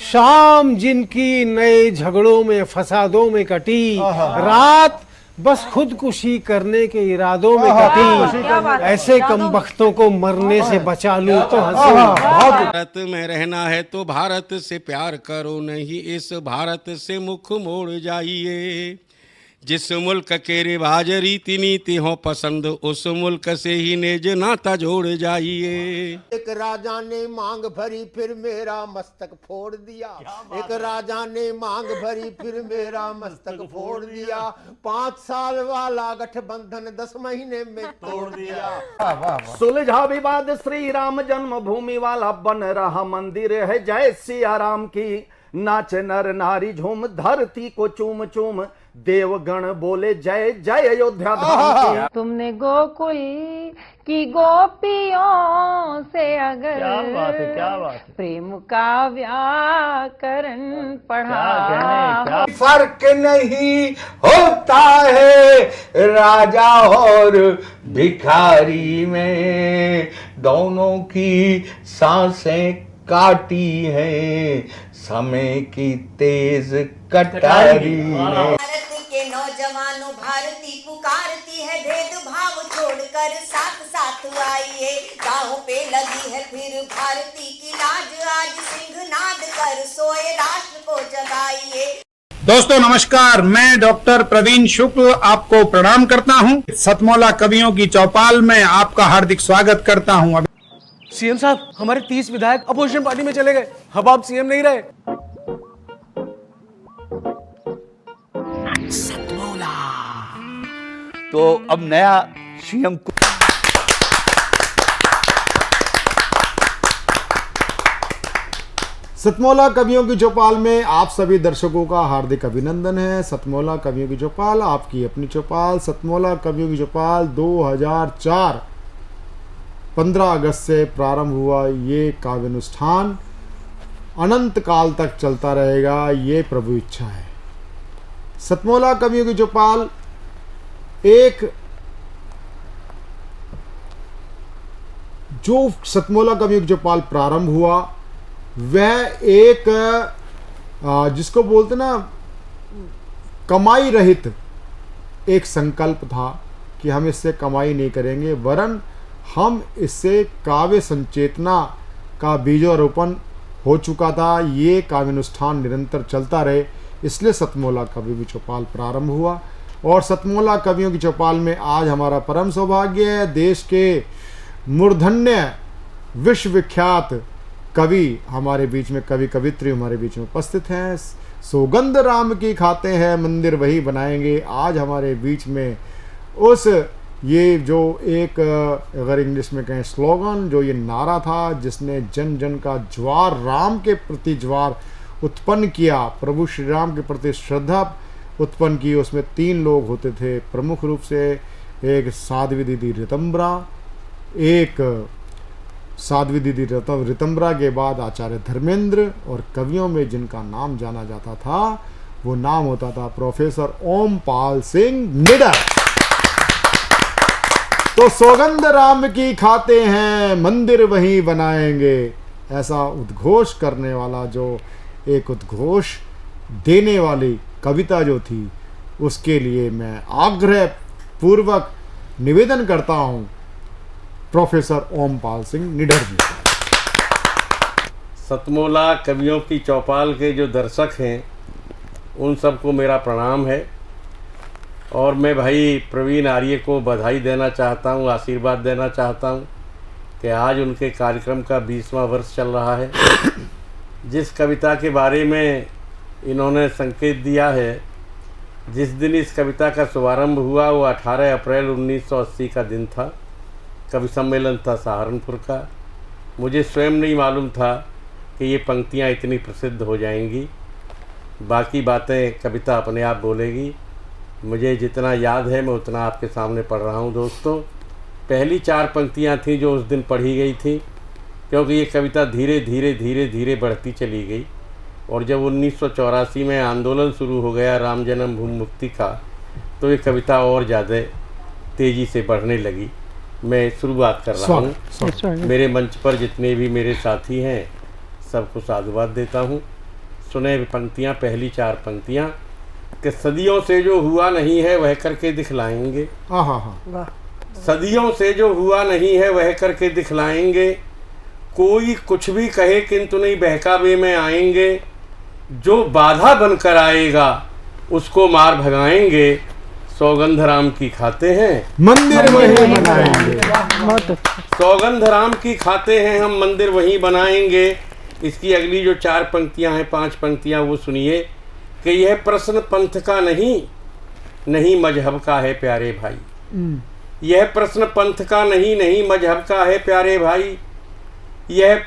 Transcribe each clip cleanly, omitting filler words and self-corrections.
शाम जिनकी नए झगड़ों में फसादों में कटी, रात बस खुदकुशी करने के इरादों में कटी। ऐसे कमबख्तों को मरने से बचा लूं तो हंसी। भारत में रहना है तो भारत से प्यार करो, नहीं इस भारत से मुख मोड़ जाइए। जिस मुल्क के रिवाज रीति नीति हो पसंद, उस मुल्क से ही नेज नाता जोड़ जाइए। एक राजा ने मांग भरी फिर मेरा मस्तक फोड़ दिया। एक राजा ने मांग भरी फिर मेरा मस्तक फोड़ दिया। 5 साल वाला गठबंधन 10 महीने में तोड़ दिया। सुलझा विवाद श्री राम जन्मभूमि वाला बन रहा मंदिर है जय सिया राम की। नाच नर नारी झूम धरती को चूम चूम, देवगण बोले जय जय अयोध्या धाम की। तुमने गोकुल की गोपियों से अगर क्या बात है। प्रेम का व्याकरण पढ़ा, फर्क नहीं होता है राजा और भिखारी में, दोनों की सांसें काटी है समय की तेज कटारी ने। भारत के नौजवानों भारती पुकारती है, भेदभाव छोड़कर साथ साथ आइए। गाँव पे लगी है फिर भारती की लाज, आज सिंहनाद कर सोए राष्ट्र को जगाइए। दोस्तों नमस्कार, मैं डॉक्टर प्रवीण शुक्ल आपको प्रणाम करता हूं। सतमौला कवियों की चौपाल में आपका हार्दिक स्वागत करता हूं। सीएम साहब, हमारे 30 विधायक अपोजिशन पार्टी में चले गए, अब आप सीएम नहीं रहे। सतमौला तो अब नया सीएम को सतमौला कवियों की चौपाल में आप सभी दर्शकों का हार्दिक अभिनंदन है। सतमौला कवियों की चौपाल आपकी अपनी चौपाल। सतमौला कवियों की चौपाल 2004 15 अगस्त से प्रारंभ हुआ। ये काव्यानुष्ठान अनंत काल तक चलता रहेगा, ये प्रभु इच्छा है। सतमौला कवियों की चौपाल जो सतमौला कवियों की चौपाल प्रारंभ हुआ वह एक जिसको बोलते ना कमाई रहित एक संकल्प था कि हम इससे कमाई नहीं करेंगे, वरन हम इससे काव्य संचेतना का बीजारोपण हो चुका था। ये काव्यानुष्ठान निरंतर चलता रहे, इसलिए सतमौला कवियों की चौपाल प्रारंभ हुआ। और सतमौला कवियों की चौपाल में आज हमारा परम सौभाग्य है, देश के मूर्धन्य विश्वविख्यात कवि हमारे बीच में, कवि कवित्री हमारे बीच में उपस्थित हैं। सौगंध राम की खाते हैं मंदिर वही बनाएंगे। आज हमारे बीच में ये जो एक अगर इंग्लिश में कहें स्लोगन, जो ये नारा था जिसने जन जन का ज्वार, राम के प्रति ज्वार उत्पन्न किया, प्रभु श्री राम के प्रति श्रद्धा उत्पन्न की, उसमें 3 लोग होते थे प्रमुख रूप से। एक साध्वी दीदी रितंबरा, एक साध्वी दीदी रितंबरा के बाद आचार्य धर्मेंद्र, और कवियों में जिनका नाम जाना जाता था वो नाम होता था प्रोफेसर ओमपाल सिंह निडर। तो सौगंध राम की खाते हैं मंदिर वहीं बनाएंगे, ऐसा उद्घोष करने वाला, जो एक उद्घोष देने वाली कविता जो थी, उसके लिए मैं आग्रह पूर्वक निवेदन करता हूं प्रोफेसर ओमपाल सिंह निडर जी। सतमौला कवियों की चौपाल के जो दर्शक हैं उन सबको मेरा प्रणाम है, और मैं भाई प्रवीण आर्य को बधाई देना चाहता हूं, आशीर्वाद देना चाहता हूं कि आज उनके कार्यक्रम का 20वां वर्ष चल रहा है। जिस कविता के बारे में इन्होंने संकेत दिया है, जिस दिन इस कविता का शुभारंभ हुआ वो 18 अप्रैल 1980 का दिन था। कवि सम्मेलन था सहारनपुर का। मुझे स्वयं नहीं मालूम था कि ये पंक्तियाँ इतनी प्रसिद्ध हो जाएंगी। बाकी बातें कविता अपने आप बोलेगी। मुझे जितना याद है मैं उतना आपके सामने पढ़ रहा हूँ। दोस्तों, पहली 4 पंक्तियाँ थीं जो उस दिन पढ़ी गई थी, क्योंकि ये कविता धीरे धीरे धीरे धीरे बढ़ती चली गई। और जब 1984 में आंदोलन शुरू हो गया राम जन्मभूमि मुक्ति का, तो ये कविता और ज़्यादा तेज़ी से बढ़ने लगी। मैं शुरुआत कर रहा हूँ। मेरे मंच पर जितने भी मेरे साथी हैं सबको साधुवाद देता हूँ। सुने पंक्तियाँ, पहली 4 पंक्तियाँ कि सदियों से जो हुआ नहीं है वह करके दिखलाएंगे। सदियों से जो हुआ नहीं है वह करके दिखलाएंगे, कोई कुछ भी कहे किंतु नहीं बहकावे में आएंगे, जो बाधा बनकर आएगा उसको मार भगाएंगे, सौगंध राम की खाते हैं मंदिर वहीं बनाएंगे। सौगंध राम की खाते हैं हम मंदिर वहीं बनाएंगे। इसकी अगली जो 4 पंक्तियां हैं, 5 पंक्तियां, वो सुनिए कि यह प्रश्न पंथ का नहीं मजहब का है प्यारे भाई। यह प्रश्न पंथ का नहीं मजहब का है प्यारे भाई। यह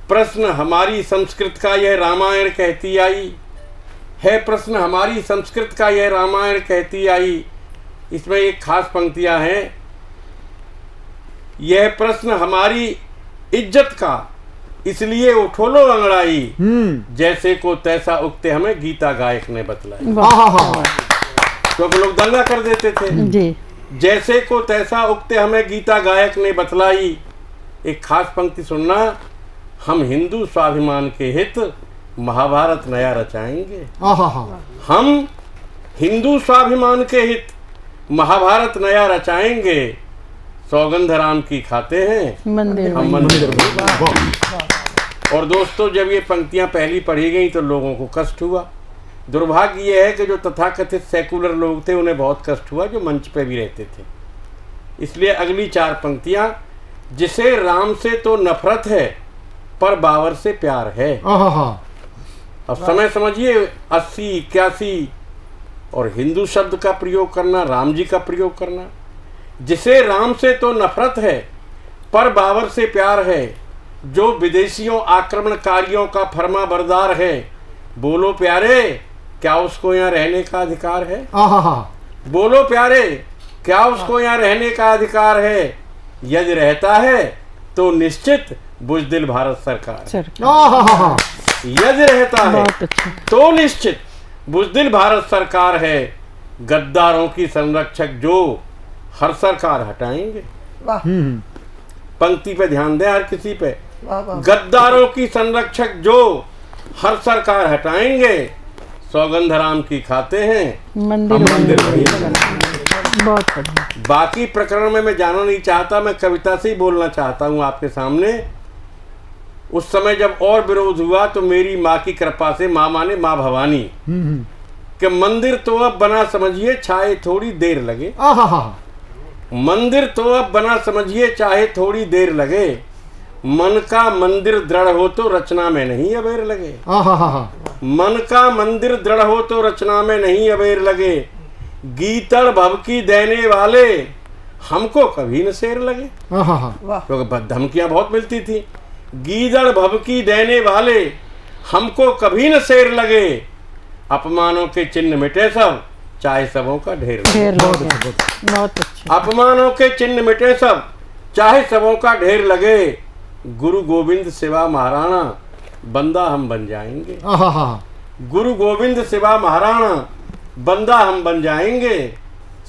प्रश्न हमारी संस्कृत का यह रामायण कहती आई है। प्रश्न हमारी संस्कृत का यह रामायण कहती आई। इसमें एक खास पंक्तियां हैं, यह प्रश्न हमारी इज्जत का इसलिए उठो लो अंगड़ाई, जैसे को तैसा उगते हमें गीता गायक ने बतलाई। क्योंकि लोग दंगा कर देते थे जी। जैसे को तैसा उगते हमें गीता गायक ने बतलाई। एक खास पंक्ति सुनना, हम हिंदू स्वाभिमान के हित महाभारत नया रचाएंगे। हम हिंदू स्वाभिमान के हित महाभारत नया रचाएंगे, सौगंध राम की खाते हैं मंदिर हम मंदिर। और दोस्तों, जब ये पंक्तियां पहली पढ़ी गई तो लोगों को कष्ट हुआ। दुर्भाग्य ये है कि जो तथाकथित सेकुलर लोग थे उन्हें बहुत कष्ट हुआ, जो मंच पे भी रहते थे। इसलिए अगली 4 पंक्तियां, जिसे राम से तो नफरत है पर बाबर से प्यार है। अब समय समझिए, 80, 81 और हिंदू शब्द का प्रयोग करना, राम जी का प्रयोग करना। जिसे राम से तो नफरत है पर बाबर से प्यार है, जो विदेशियों आक्रमणकारियों का फर्मा बरदार है, बोलो प्यारे क्या उसको यहाँ रहने का अधिकार है? बोलो प्यारे क्या उसको यहाँ रहने का अधिकार है? यदि रहता है तो निश्चित बुजदिल भारत सरकार। यदि रहता है तो निश्चित बुजदिल भारत सरकार है, गद्दारों की संरक्षक जो हर सरकार हटाएंगे। पंक्ति पे ध्यान दें हर किसी पे। गद्दारों की संरक्षक जो हर सरकार हटाएंगे, सौगंध राम की खाते हैं मंदिर वहीं। बाकी प्रकरण में मैं जाना नहीं चाहता, मैं कविता से ही बोलना चाहता हूँ आपके सामने। उस समय जब और विरोध हुआ तो मेरी माँ की कृपा से, माँ माने माँ भवानी, कि मंदिर तो अब बना समझिए चाहे थोड़ी देर लगे। मंदिर तो अब बना समझिए चाहे थोड़ी देर लगे, मन का मंदिर दृढ़ हो तो रचना में नहीं अबेर लगे। मन का मंदिर दृढ़ हो तो रचना में नहीं अबेर लगे, गीतड़ भभकी देने वाले हमको कभी न शेर लगे। क्योंकि धमकियां बहुत मिलती थी। गीदड़ भभकी देने वाले हमको कभी न शेर लगे, अपमानों के चिन्ह मिटे सब चाहे सबों का ढेर लगे। अपमानों के चिन्ह मिटे सब चाहे सबों का ढेर लगे, गुरु गोविंद सिवा महाराणा बंदा हम बन जाएंगे। गुरु गोविंद सिवा महाराणा बंदा हम बन जाएंगे,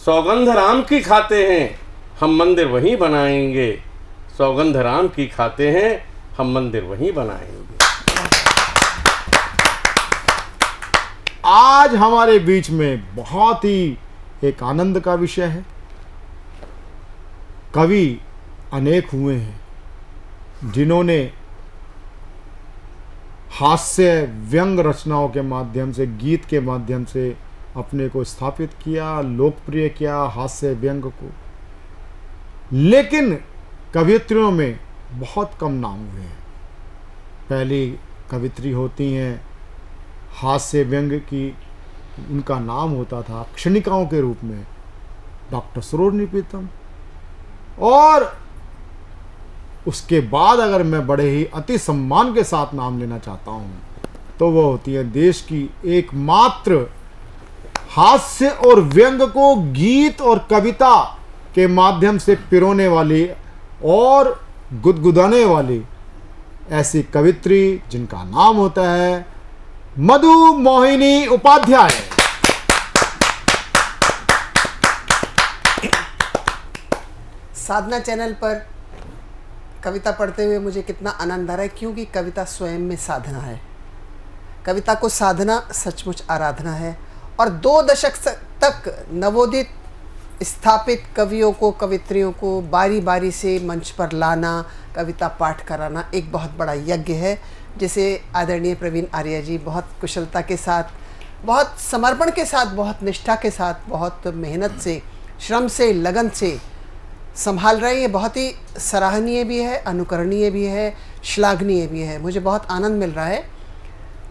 सौगंध राम की खाते हैं हम मंदिर वहीं बनाएंगे। सौगंध राम की खाते हैं हम मंदिर वहीं बनाएंगे। आज हमारे बीच में बहुत ही एक आनंद का विषय है। कवि अनेक हुए हैं जिन्होंने हास्य व्यंग रचनाओं के माध्यम से, गीत के माध्यम से अपने को स्थापित किया, लोकप्रिय किया हास्य व्यंग को। लेकिन कवियत्रियों में बहुत कम नाम हुए हैं। पहली कवित्री होती हैं हास्य व्यंग की, उनका नाम होता था क्षणिकाओं के रूप में डॉक्टर सरोजिनी प्रीतम। और उसके बाद अगर मैं बड़े ही अति सम्मान के साथ नाम लेना चाहता हूँ तो वो होती है देश की एकमात्र हास्य और व्यंग को गीत और कविता के माध्यम से पिरोने वाली और गुदगुदाने वाली ऐसी कवित्री जिनका नाम होता है मधु मोहिनी उपाध्याय। साधना चैनल पर कविता पढ़ते हुए मुझे कितना आनंद आ रहा है, क्योंकि कविता स्वयं में साधना है। कविता को साधना सचमुच आराधना है और 2 दशक तक नवोदित स्थापित कवियों को, कवित्रियों को बारी बारी से मंच पर लाना, कविता पाठ कराना एक बहुत बड़ा यज्ञ है, जिसे आदरणीय प्रवीण आर्य जी बहुत कुशलता के साथ, बहुत समर्पण के साथ, बहुत निष्ठा के साथ, बहुत मेहनत से, श्रम से, लगन से संभाल रहे हैं। ये बहुत ही सराहनीय भी है, अनुकरणीय भी है, श्लाघनीय भी है। मुझे बहुत आनंद मिल रहा है।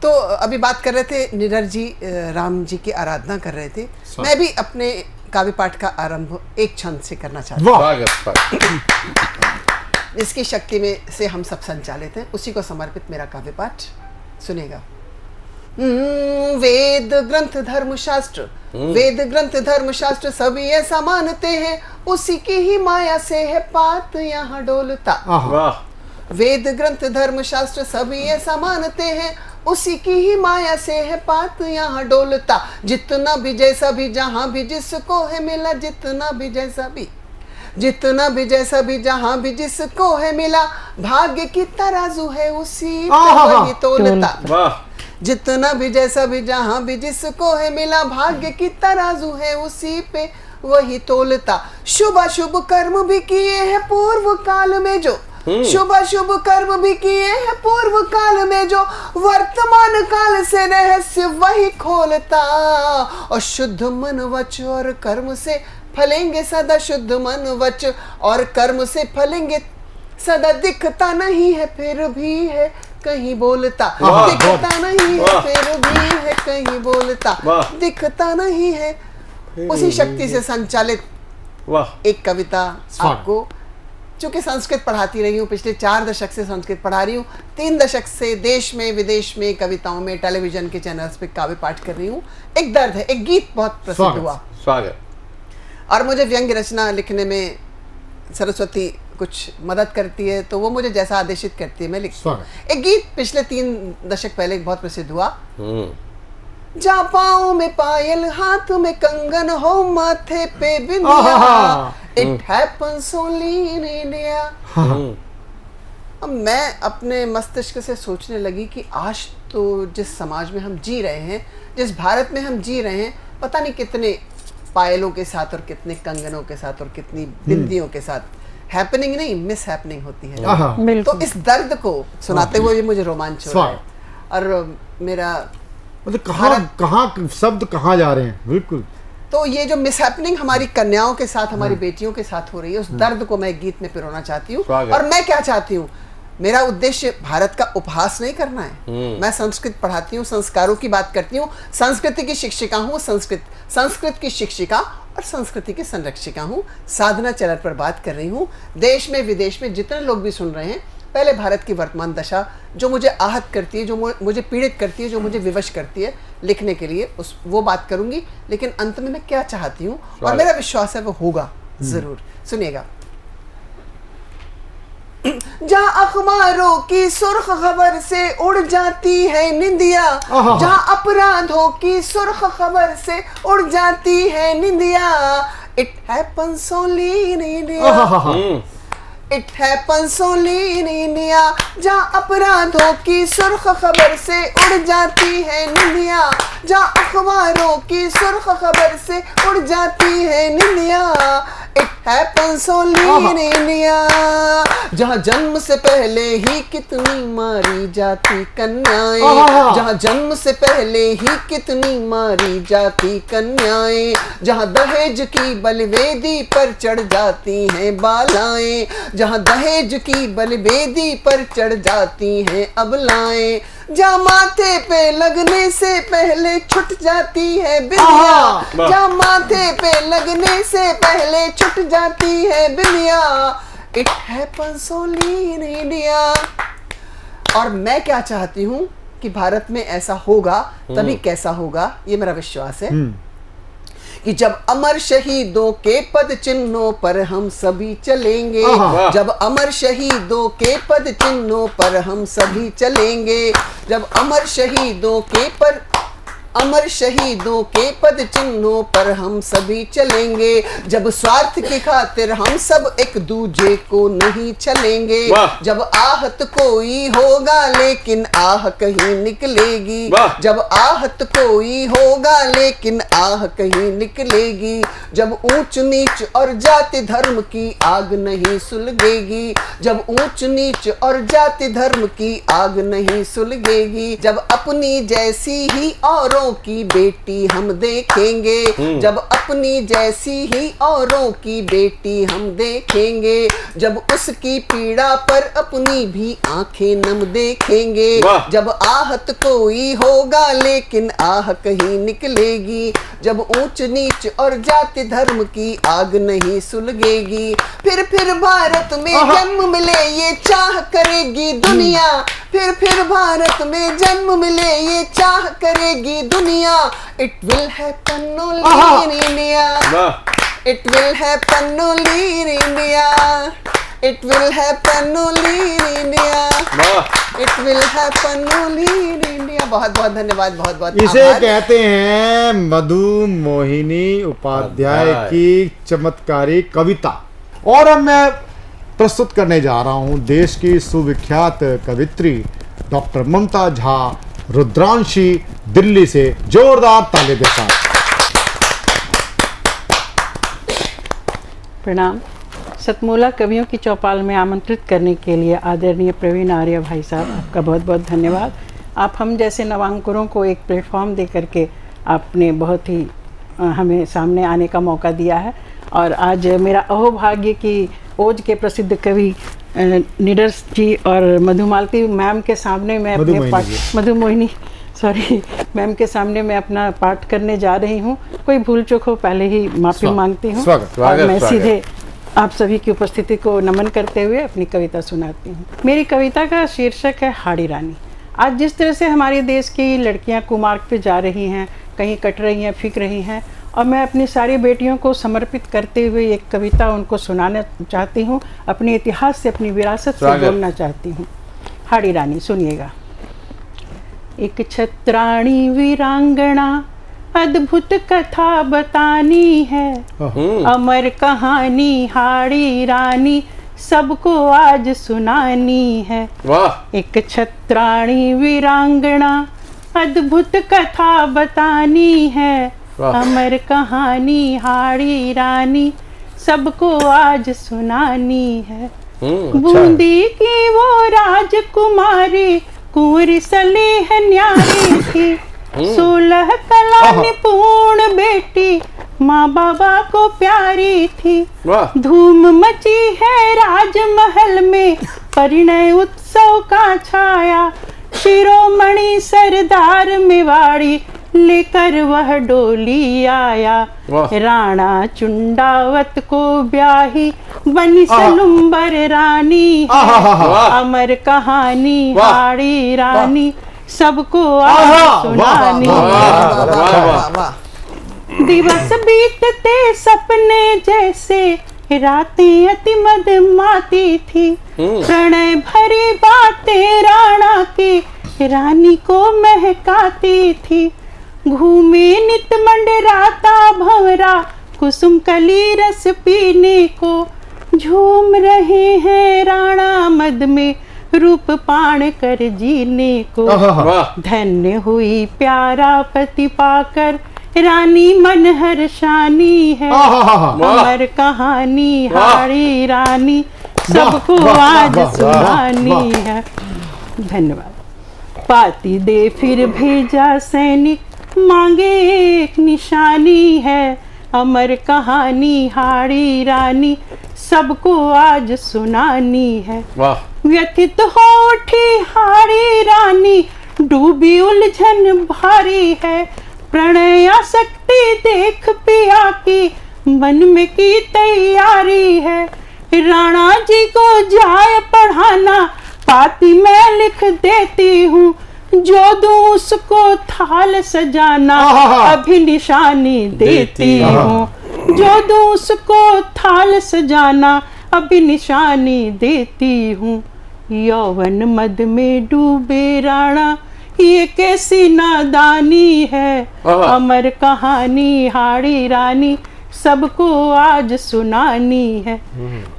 तो अभी बात कर रहे थे निडर जी, राम जी की आराधना कर रहे थे। मैं भी अपने काव्य पाठ का आरंभ एक छंद से करना चाहती हूँ, जिसकी शक्ति में से हम सब संचालित हैं। उसी को समर्पित मेरा काव्य पाठ सुनेगा। वेद ग्रंथ धर्मशास्त्र, वेद ग्रंथ धर्मशास्त्र सभी ऐसा मानते हैं, उसी की ही माया से है पात यहाँ डोलता। वेद ग्रंथ धर्मशास्त्र सभी ऐसा मानते हैं, उसी की ही माया से है पात यहाँ डोलता। जितना भी जैसा भी जहाँ भी जिसको है मिला, जितना भी जैसा भी, जितना भी जैसा भी जहाँ भी जिसको है मिला, भाग्य की तराजू है उसी पे वही तोलता। जितना भी जैसा भी जहाँ भी जिसको है मिला, भाग्य की तराजू है उसी पे वही तोलता। शुभ शुभ कर्म भी किए हैं पूर्व काल में जो, शुभ शुभ कर्म भी किए हैं पूर्व काल में जो, वर्तमान काल से रहस्य वही खोलता। और शुद्ध मन वच और कर्म से फलेंगे सदा, शुद्ध मन वच और कर्म से फलेंगे सदा। दिखता नहीं है फिर भी है कहीं बोलता, दिखता नहीं है फिर भी है कहीं बोलता, दिखता नहीं है। उसी शक्ति से संचालित एक कविता आपको, चूंकि संस्कृत पढ़ाती रही हूँ, पिछले 4 दशक से संस्कृत पढ़ा रही हूँ, 3 दशक से देश में विदेश में कविताओं में टेलीविजन के चैनल्स पे काव्य पाठ कर रही हूँ। एक दर्द है, एक गीत बहुत प्रसिद्ध हुआ, स्वागत। और मुझे व्यंग्य रचना लिखने में सरस्वती कुछ मदद करती है, तो वो मुझे जैसा आदेशित करती है मैं लिखती हूँ। एक गीत पिछले 3 दशक पहले बहुत प्रसिद्ध हुआ। जा पाँव में पायल, हाथ में कंगन हो, माथे पे बिंदिया, it happens only in India. अब मैं अपने मस्तिष्क से सोचने लगी कि आज तो जिस समाज में हम जी रहे हैं, जिस भारत में हम जी रहे हैं, पता नहीं कितने पायलों के साथ और कितने कंगनों के साथ और कितनी बिंदियों के साथ हैपनिंग नहीं मिस हैपनिंग होती है। तो इस दर्द को सुनाते हुए मुझे रोमांच हो रहा है। और मेरा मतलब कहाँ शब्द कहाँ जा रहे हैं, बिल्कुल। तो ये जो मिस हैपनिंग हमारी कन्याओं के साथ, हमारी बेटियों के साथ हो रही है, उस दर्द को मैं गीत में पिरोना चाहती हूँ। और मैं क्या चाहती हूँ, मेरा उद्देश्य भारत का उपहास नहीं करना है। मैं संस्कृत पढ़ाती हूँ, संस्कारों की बात करती हूँ, संस्कृति की शिक्षिका हूँ, संस्कृत की शिक्षिका और संस्कृति की संरक्षिका हूँ। साधना चैनल पर बात कर रही हूँ। देश में विदेश में जितने लोग भी सुन रहे हैं, पहले भारत की वर्तमान दशा जो मुझे आहत करती है, जो मुझे पीड़ित करती है, जो मुझे विवश करती है लिखने के लिए, वो बात करूंगी। लेकिन अंत में मैं क्या चाहती हूँ और मेरा विश्वास है वो होगा जरूर। सुनिएगा। जहाँ अखबारों की सुर्ख खबर से उड़ जाती है निंदिया, जहाँ अपराधों की सुर्ख खबर से उड़ जाती है निंदिया, it happens only in India, it happens only in India. जहाँ अपराधों की सुर्ख खबर से उड़ जाती है निंदिया, जहाँ अखबारों की सुर्ख खबर से उड़ जाती है निंदिया, it happens only in India. जहाँ जन्म से पहले ही कितनी मारी जाती कन्याएं, जहाँ जन्म से पहले ही कितनी मारी जाती कन्याएं, जहाँ दहेज की बलिवेदी पर चढ़ जाती हैं बालाएं, जहाँ दहेज की बलिवेदी पर चढ़ जाती हैं अबलाएं, जहाँ माथे पे लगने से पहले छुट जाती है बिंदिया, जहाँ माथे पे लगने से पहले छुट जाती है बिंदिया, it happens only in India. और मैं क्या चाहती हूँ कि भारत में ऐसा होगा, तभी कैसा होगा ये मेरा विश्वास है कि जब अमर शहीदों के पद चिन्हों पर हम सभी चलेंगे, जब अमर शहीदों के पद चिन्हों पर हम सभी चलेंगे, जब अमर शहीदों के पर अमर शहीदों के पद चिन्हों पर हम सभी चलेंगे। जब स्वार्थ की खातिर हम सब एक दूजे को नहीं चलेंगे। जब आहत कोई होगा लेकिन आह कहीं निकलेगी। जब आहत कोई होगा लेकिन आह कहीं निकलेगी। जब ऊंच नीच और जाति धर्म की आग नहीं सुलगेगी। जब ऊंच नीच और जाति धर्म की आग नहीं सुलगेगी। जब अपनी जैसी ही औरों की बेटी हम देखेंगे। जब अपनी जैसी ही औरों की बेटी हम देखेंगे। जब उसकी पीड़ा पर अपनी भी आंखें नम देखेंगे। जब आहत कोई होगा लेकिन आह कहीं निकलेगी। जब ऊंच नीच और जाति धर्म की आग नहीं सुलगेगी। फिर भारत में जन्म मिले ये चाह करेगी दुनिया। फिर भारत में जन्म मिले ये चाह करेगी दुनिया। It will happen only in India. It will happen only in India. It will happen only in India. It will happen only in India. बहुत बहुत धन्यवाद, बहुत बहुत इसे कहते हैं मधु मोहिनी उपाध्याय की चमत्कारी कविता। और अब मैं प्रस्तुत करने जा रहा हूं देश की सुविख्यात कवित्री डॉक्टर ममता झा रुद्रांशी, दिल्ली से। जोरदार ताली के साथ। प्रणाम। सतमोला कवियों की चौपाल में आमंत्रित करने के लिए आदरणीय प्रवीण आर्य भाई साहब, आपका बहुत बहुत धन्यवाद। आप हम जैसे नवांकुरों को एक प्लेटफॉर्म दे करके आपने बहुत ही हमें सामने आने का मौका दिया है। और आज मेरा अहोभाग्य कि ओज के प्रसिद्ध कवि निडर जी और मधुमालती मैम के सामने मैं अपने पाठ मधुमोहिनी मैम के सामने मैं अपना पाठ करने जा रही हूँ। कोई भूल चूक हो पहले ही माफी मांगती हूँ। और मैं सीधे आप सभी की उपस्थिति को नमन करते हुए अपनी कविता सुनाती हूँ। मेरी कविता का शीर्षक है हाड़ी रानी। आज जिस तरह से हमारे देश की लड़कियाँ कुमार्ग पे जा रही हैं, कहीं कट रही हैं, फिक रही हैं, और मैं अपनी सारी बेटियों को समर्पित करते हुए एक कविता उनको सुनाना चाहती हूँ। अपने इतिहास से, अपनी विरासत से बोलना चाहती हूँ। हाड़ी रानी, सुनिएगा। एक छत्राणी वीरांगना अद्भुत कथा बतानी है। अमर कहानी हाड़ी रानी सबको आज सुनानी है। एक छत्राणी वीरांगना अद्भुत कथा बतानी है। अमर कहानी हाड़ी रानी सबको आज सुनानी है। बूंदी की वो राजकुमारी कुंवरी सलीह न्यारी थी। 16 कला निपुण बेटी माँ बाबा को प्यारी थी। धूम मची है राजमहल में परिणय उत्सव का छाया। शिरोमणि सरदार मेवाड़ी लेकर वह डोली आया। राणा चुंडावत को ब्याही बनी सलुम्बर रानी है। अमर कहानी हाड़ी रानी सबको आज सुनानी। दिवस बीतते सपने जैसे रातें अति मधुमाती थी। प्रणय भरी बातें राणा की रानी को महकाती थी। घूमे नित मंडराता भंवरा कुसुम कली रस पीने को। झूम रहे हैं राणा मद में रूप पाण कर जीने को। धन्य हुई प्यारा पति पाकर रानी मन हर्षानी है। अमर कहानी हाड़ी रानी सबको आज सुनानी है। धन्यवाद। पाती दे फिर भेजा सैनिक मांगे एक निशानी है। अमर कहानी हाड़ी रानी सबको आज सुनानी है। व्यथित हो उठी हाड़ी रानी डूबी उलझन भारी है। प्रणय आसक्ति देख पिया की मन में की तैयारी है। राणा जी को जाए पढ़ाना पाती मैं लिख देती हूँ। जो दूं उसको थाल सजाना अभी निशानी देती हूँ। जो दूं उसको थाल सजाना अभी निशानी देती हूँ। यौवन मद में डूबे राणा ये कैसी नादानी है, अमर कहानी हाड़ी रानी सबको आज सुनानी है।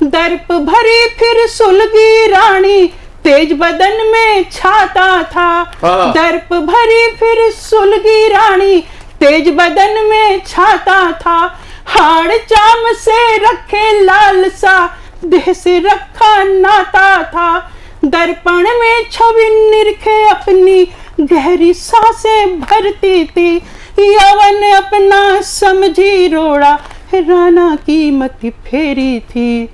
दर्प भरी फिर सुलगी रानी, तेज बदन में छाता था। दर्प भरी फिर सुलगी रानी, तेज बदन में छाता था। हाड़ चाम से रखे लालसा, देह से रखा नाता था। दर्पण में छवि निरखे अपनी, गहरी सांसें भरती थी। यौवन अपना समझी रोड़ा, राना की मति फेरी थी।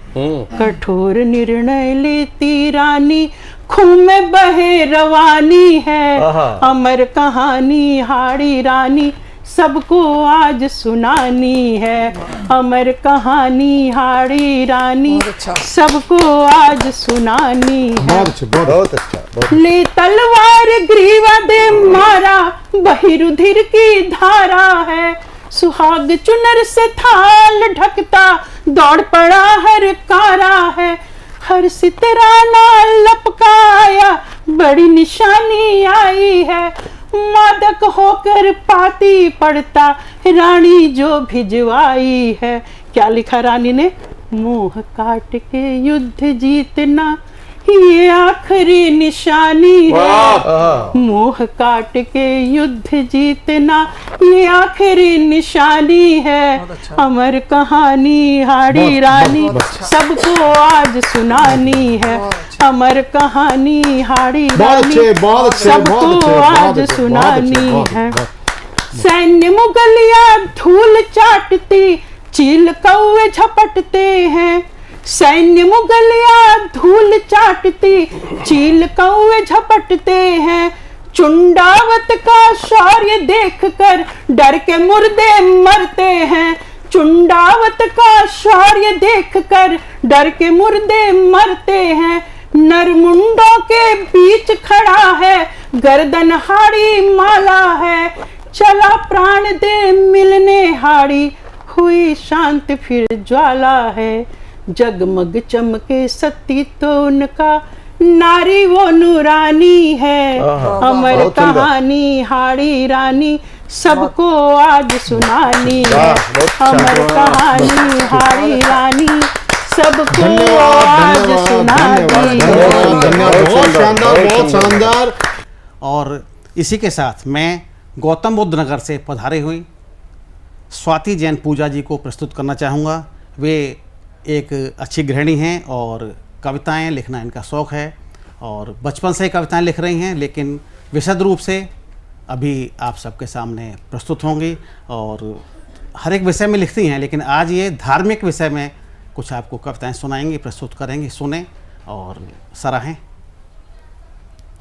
कठोर निर्णय लेती रानी, खून में बहे रवानी है। अमर कहानी हाड़ी रानी सबको आज सुनानी है। अमर कहानी हाड़ी रानी सबको आज सुनानी है। बहुत अच्छा। ले तलवार ग्रीवा दे मारा, बही रुधिर की धारा है। सुहाग चुनर से थाल ढकता, दौड़ पड़ा हर कारा है। हर सितराना लपकाया, बड़ी निशानी आई है। मादक होकर पाती पड़ता, रानी जो भिजवाई है। क्या लिखा रानी ने? मोह काट के युद्ध जीतना ये आखिरी निशानी है। मोह काट के युद्ध जीतना ये आखिरी निशानी है। अमर कहानी हाड़ी रानी सबको आज सुनानी है। अमर कहानी हाड़ी रानी सबको आज सुनानी है। सैन्य मुगलिया धूल चाटती, चील कौवे झपटते हैं। सैन्य मुगलिया धूल चाटती, चील कौवे झपटते हैं। चुंडावत का शौर्य देखकर डर के मुर्दे मरते हैं। चुंडावत का शौर्य देखकर डर के मुर्दे मरते हैं। नरमुंडों के बीच खड़ा है, गर्दन हाड़ी माला है। चला प्राण दे मिलने हाड़ी, हुई शांत फिर ज्वाला है। जगमग चमके सती तो उनका, नारी वो नूरानी है। अमर कहानी हाड़ी रानी सबको आज सुनानी है। अमर कहानी हाड़ी रानी सबको आज सुनानी है। बहुत शानदार, बहुत शानदार। और इसी के साथ मैं गौतम बुद्ध नगर से पधारे हुई स्वाति जैन पूजा जी को प्रस्तुत करना चाहूँगा। वे एक अच्छी गृहिणी हैं और कविताएं लिखना इनका शौक़ है और बचपन से ही कविताएं लिख रही हैं, लेकिन विशद रूप से अभी आप सबके सामने प्रस्तुत होंगी। और हर एक विषय में लिखती हैं, लेकिन आज ये धार्मिक विषय में कुछ आपको कविताएं सुनाएंगी, प्रस्तुत करेंगी। सुने और सराहें।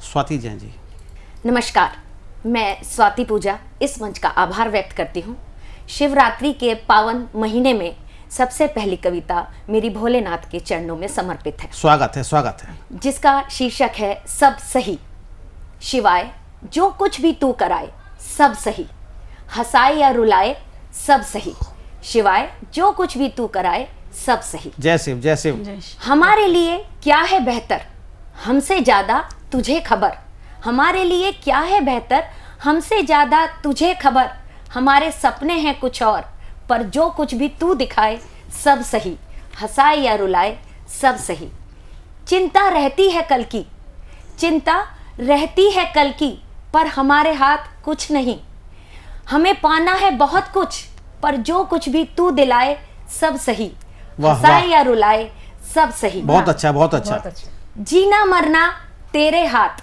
स्वाति जैन जी। नमस्कार, मैं स्वाति पूजा इस मंच का आभार व्यक्त करती हूँ। शिवरात्रि के पावन महीने में सबसे पहली कविता मेरी भोलेनाथ के चरणों में समर्पित है। स्वागत है, स्वागत है। जिसका शीर्षक है सब सही। शिवाय जो कुछ भी तू कराए सब सही, हंसाए या रुलाए सब सही। शिवाय जो कुछ भी तू कराए सब सही। जय शिव, जय शिव। हमारे लिए क्या है बेहतर, हमसे ज्यादा तुझे खबर। हमारे लिए क्या है बेहतर, हमसे ज्यादा तुझे खबर। हमारे सपने हैं कुछ और, पर जो कुछ भी तू दिखाए सब सही। हंसाए या रुलाए सब सही। चिंता रहती है कल की, चिंता रहती है कल की, पर हमारे हाथ कुछ नहीं। हमें पाना है बहुत कुछ, पर जो कुछ भी तू दिलाए सब सही। हंसाए या रुलाए सब सही। बहुत अच्छा, बहुत अच्छा। जीना मरना तेरे हाथ,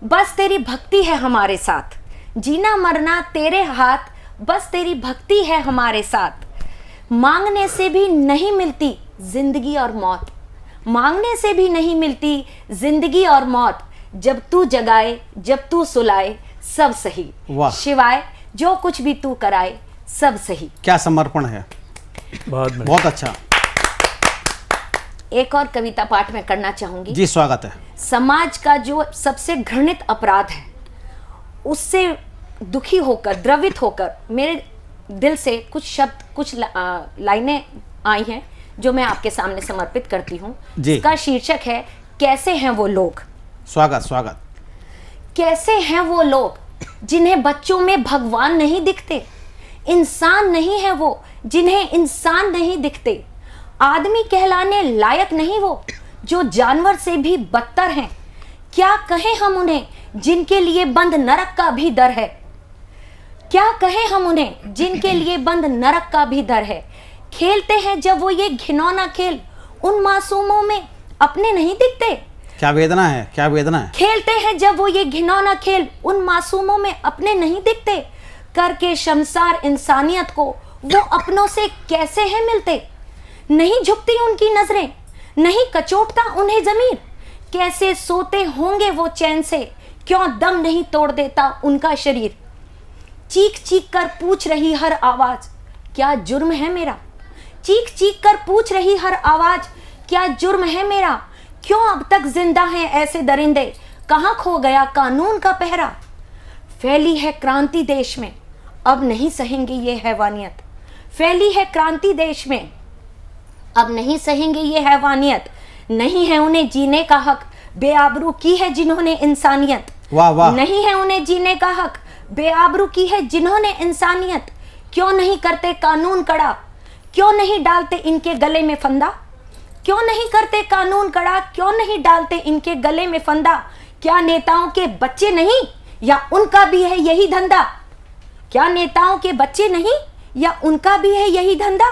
बस तेरी भक्ति है हमारे साथ। जीना मरना तेरे हाथ, बस तेरी भक्ति है हमारे साथ। मांगने से भी नहीं मिलती जिंदगी और मौत, मांगने से भी नहीं मिलती जिंदगी और मौत। जब तू जगाए जब तू सुलाए सब सही। शिवाय जो कुछ भी तू कराए सब सही। क्या समर्पण है, बहुत अच्छा। एक और कविता पाठ में करना चाहूंगी जी। स्वागत है। समाज का जो सबसे घृणित अपराध है, उससे दुखी होकर, द्रवित होकर मेरे दिल से कुछ शब्द, कुछ लाइनें आई हैं जो मैं आपके सामने समर्पित करती हूँ। इसका शीर्षक है कैसे हैं वो लोग। स्वागत, स्वागत। कैसे हैं वो लोग जिन्हें बच्चों में भगवान नहीं दिखते, इंसान नहीं है वो जिन्हें इंसान नहीं दिखते, आदमी कहलाने लायक नहीं वो जो जानवर से भी बदतर हैं। क्या कहें हम उन्हें जिनके लिए बंद नरक का भी दर है, क्या कहें हम उन्हें जिनके लिए बंद नरक का भी दर है। खेलते हैं जब वो ये घिनौना खेल, उन मासूमों में अपने नहीं दिखते। क्या वेदना है, क्या वेदना है। खेलते हैं जब वो ये घिनौना खेल, उन मासूमों में अपने नहीं दिखते। करके शर्मसार इंसानियत को वो अपनों से कैसे हैं मिलते। नहीं झुकती उनकी नजरें, नहीं कचोटता उन्हें जमीर। कैसे सोते होंगे वो चैन से, क्यों दम नहीं तोड़ देता उनका शरीर। चीख चीख कर पूछ रही हर आवाज, क्या जुर्म है मेरा। चीख चीख कर पूछ रही हर आवाज, क्या जुर्म है मेरा। क्यों अब तक जिंदा हैं ऐसे दरिंदे, कहां खो गया कानून का पहरा। फैली है क्रांति देश में, अब नहीं सहेंगे ये हैवानियत। फैली है क्रांति देश में, अब नहीं सहेंगे ये हैवानियत। नहीं है उन्हें जीने का हक, बेआबरू की है जिन्होंने इंसानियत। वाह वाह। नहीं है उन्हें जीने का हक, बेआबरू की है जिन्होंने इंसानियत। क्यों नहीं करते कानून कड़ा, क्यों नहीं डालते इनके गले में फंदा। क्यों नहीं करते कानून कड़ा, क्यों नहीं डालते इनके गले में फंदा। क्या नेताओं के बच्चे नहीं, या उनका भी है यही धंधा। क्या नेताओं के बच्चे नहीं, या उनका भी है यही धंधा।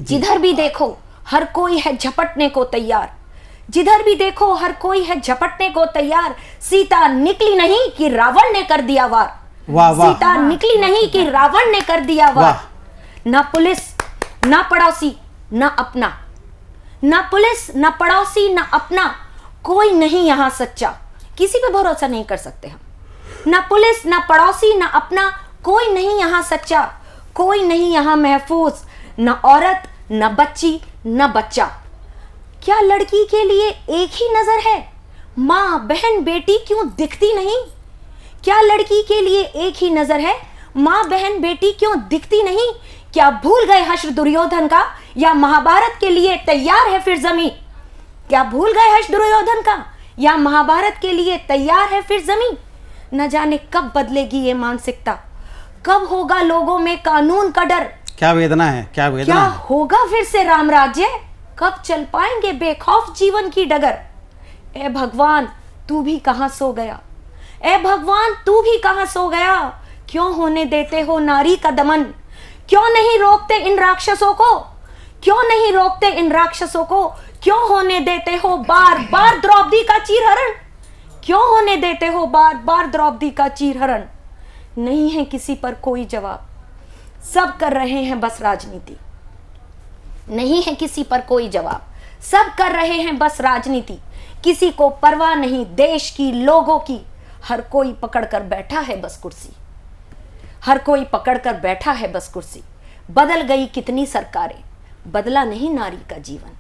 जिधर भी देखो हर कोई है झपटने को तैयार। जिधर भी देखो हर कोई है झपटने को तैयार। सीता निकली नहीं कि रावण ने कर दिया वार। वाह वाह। सीता निकली नहीं कि रावण ने कर दिया वार। ना पुलिस ना पड़ोसी ना अपना, ना पुलिस ना पड़ोसी ना अपना, कोई नहीं यहाँ सच्चा। किसी पे भरोसा नहीं कर सकते हम। ना पुलिस ना पड़ोसी ना अपना, कोई नहीं यहाँ सच्चा। कोई नहीं यहाँ महफूज, ना औरत ना बच्ची ना बच्चा। क्या लड़की के लिए एक ही नजर है, माँ बहन बेटी क्यों दिखती नहीं। क्या लड़की के लिए एक ही नजर है, माँ बहन बेटी क्यों दिखती नहीं। क्या भूल गए हश्र दुर्योधन का, या महाभारत के लिए तैयार है फिर जमीन। क्या भूल गए हश्र दुर्योधन का, या महाभारत के लिए तैयार है फिर जमीन। न जाने कब बदलेगी ये मानसिकता, कब होगा लोगों में कानून का डर। क्या वेदना है, क्या वेदना क्या है। होगा फिर से राम राज्य, कब चल पाएंगे बेखौफ जीवन की डगर। ए भगवान तू भी कहां सो गया, ए भगवान तू भी कहां सो गया। क्यों होने देते हो नारी का दमन, क्यों नहीं रोकते इन राक्षसों को। क्यों नहीं रोकते इन राक्षसों को, क्यों होने देते हो बार बार द्रौपदी का चीरहरण। क्यों होने देते हो बार बार द्रौपदी का चीरहरण। नहीं है किसी पर कोई जवाब, सब कर रहे हैं बस राजनीति। नहीं है किसी पर कोई जवाब, सब कर रहे हैं बस राजनीति। किसी को परवाह नहीं देश की लोगों की, हर कोई पकड़ कर बैठा है बस कुर्सी। हर कोई पकड़ कर बैठा है बस कुर्सी। बदल गई कितनी सरकारें, बदला नहीं नारी का जीवन।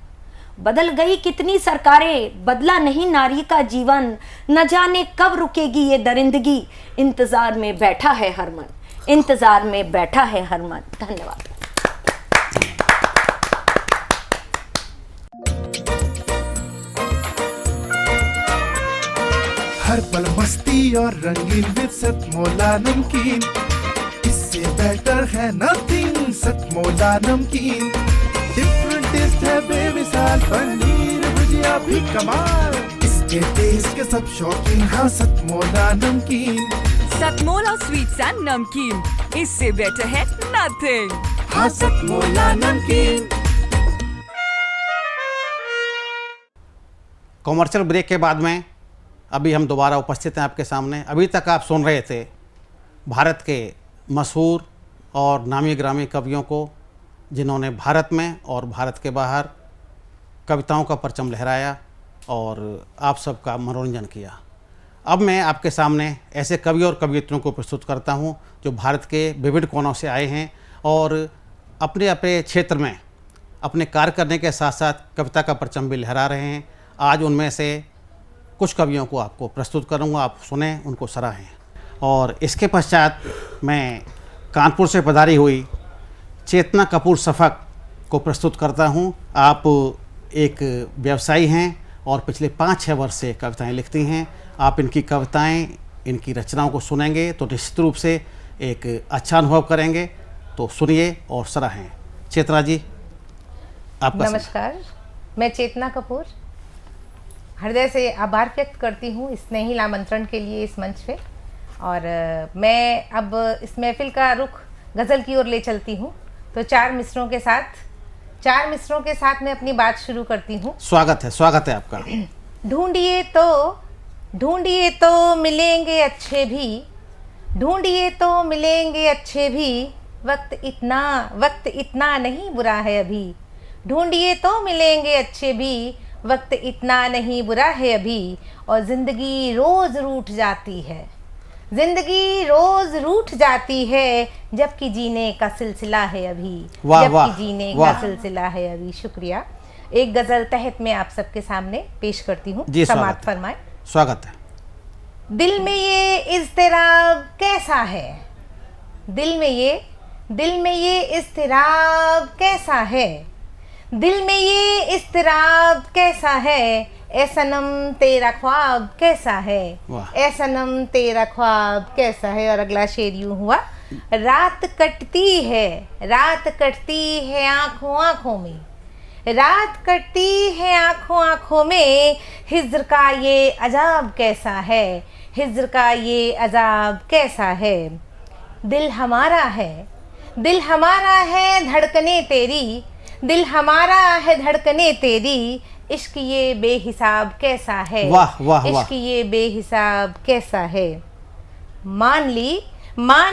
बदल गई कितनी सरकारें, बदला नहीं नारी का जीवन। न जाने कब रुकेगी ये दरिंदगी, इंतजार में बैठा है हर मन, इंतजार में बैठा है हर मन। धन्यवाद। हर पल मस्ती और रंगीन विद सतमोला नमकीन, इससे बेटर है नथिंग। सतमोला नमकीन डिफरेंट टेस्ट है बेमिसाल, पनीर भुजिया भी कमाल। इसके टेस्ट के सब शौकीन, हाँ सतमोला नमकीन। सतमोला स्वीट्स एंड नमकीन, इससे बेटर है नथिंग। हाँ सतमोला नमकीन। कॉमर्शियल ब्रेक के बाद में अभी हम दोबारा उपस्थित हैं आपके सामने। अभी तक आप सुन रहे थे भारत के मशहूर और नामी ग्रामी कवियों को, जिन्होंने भारत में और भारत के बाहर कविताओं का परचम लहराया और आप सबका मनोरंजन किया। अब मैं आपके सामने ऐसे कवि और कवियत्रियों को प्रस्तुत करता हूं जो भारत के विभिन्न कोनों से आए हैं और अपने अपने क्षेत्र में अपने कार्य करने के साथ साथ कविता का परचम भी लहरा रहे हैं। आज उनमें से कुछ कवियों को आपको प्रस्तुत करूंगा, आप सुने, उनको सराहें। और इसके पश्चात मैं कानपुर से पधारी हुई चेतना कपूर सफक को प्रस्तुत करता हूं। आप एक व्यवसायी हैं और पिछले 5-6 वर्ष से कविताएं लिखती हैं। आप इनकी कविताएं, इनकी रचनाओं को सुनेंगे तो निश्चित रूप से एक अच्छा अनुभव करेंगे। तो सुनिए और सराहें। चेतना जी, आपका नमस्कार, मैं चेतना कपूर हृदय से आभार व्यक्त करती हूँ इस स्नेहिल आमंत्रण के लिए इस मंच पे। और मैं अब इस महफिल का रुख गज़ल की ओर ले चलती हूँ। तो चार मिसरों के साथ मैं अपनी बात शुरू करती हूँ। स्वागत है आपका। ढूंढिए तो मिलेंगे अच्छे भी, वक्त इतना नहीं बुरा है अभी। ढूंढिए तो मिलेंगे अच्छे भी, वक्त इतना नहीं बुरा है अभी। और जिंदगी रोज रूठ जाती है, जबकि जीने का सिलसिला है अभी। शुक्रिया। एक गजल तहत मैं आप सबके सामने पेश करती हूँ। समात फरमाए। स्वागत है। दिल में ये इज़्तिराब कैसा है, दिल में ये इज़्तिराब कैसा है, दिल में ये इज़्तिराब कैसा है, ए सनम तेरा ख्वाब कैसा है, ए सनम तेरा ख्वाब कैसा है। और अगला शेर यूं हुआ, रात कटती है आँखों आँखों में, रात कटती है आँखों में, हिज्र का ये अजाब कैसा है, हिज्र का ये अजाब कैसा है। दिल हमारा है धड़कने तेरी, दिल हमारा है धड़कने तेरी, इश्क ये बेहिसाब कैसा है, इश्क ये बेहिसाब कैसा है। मान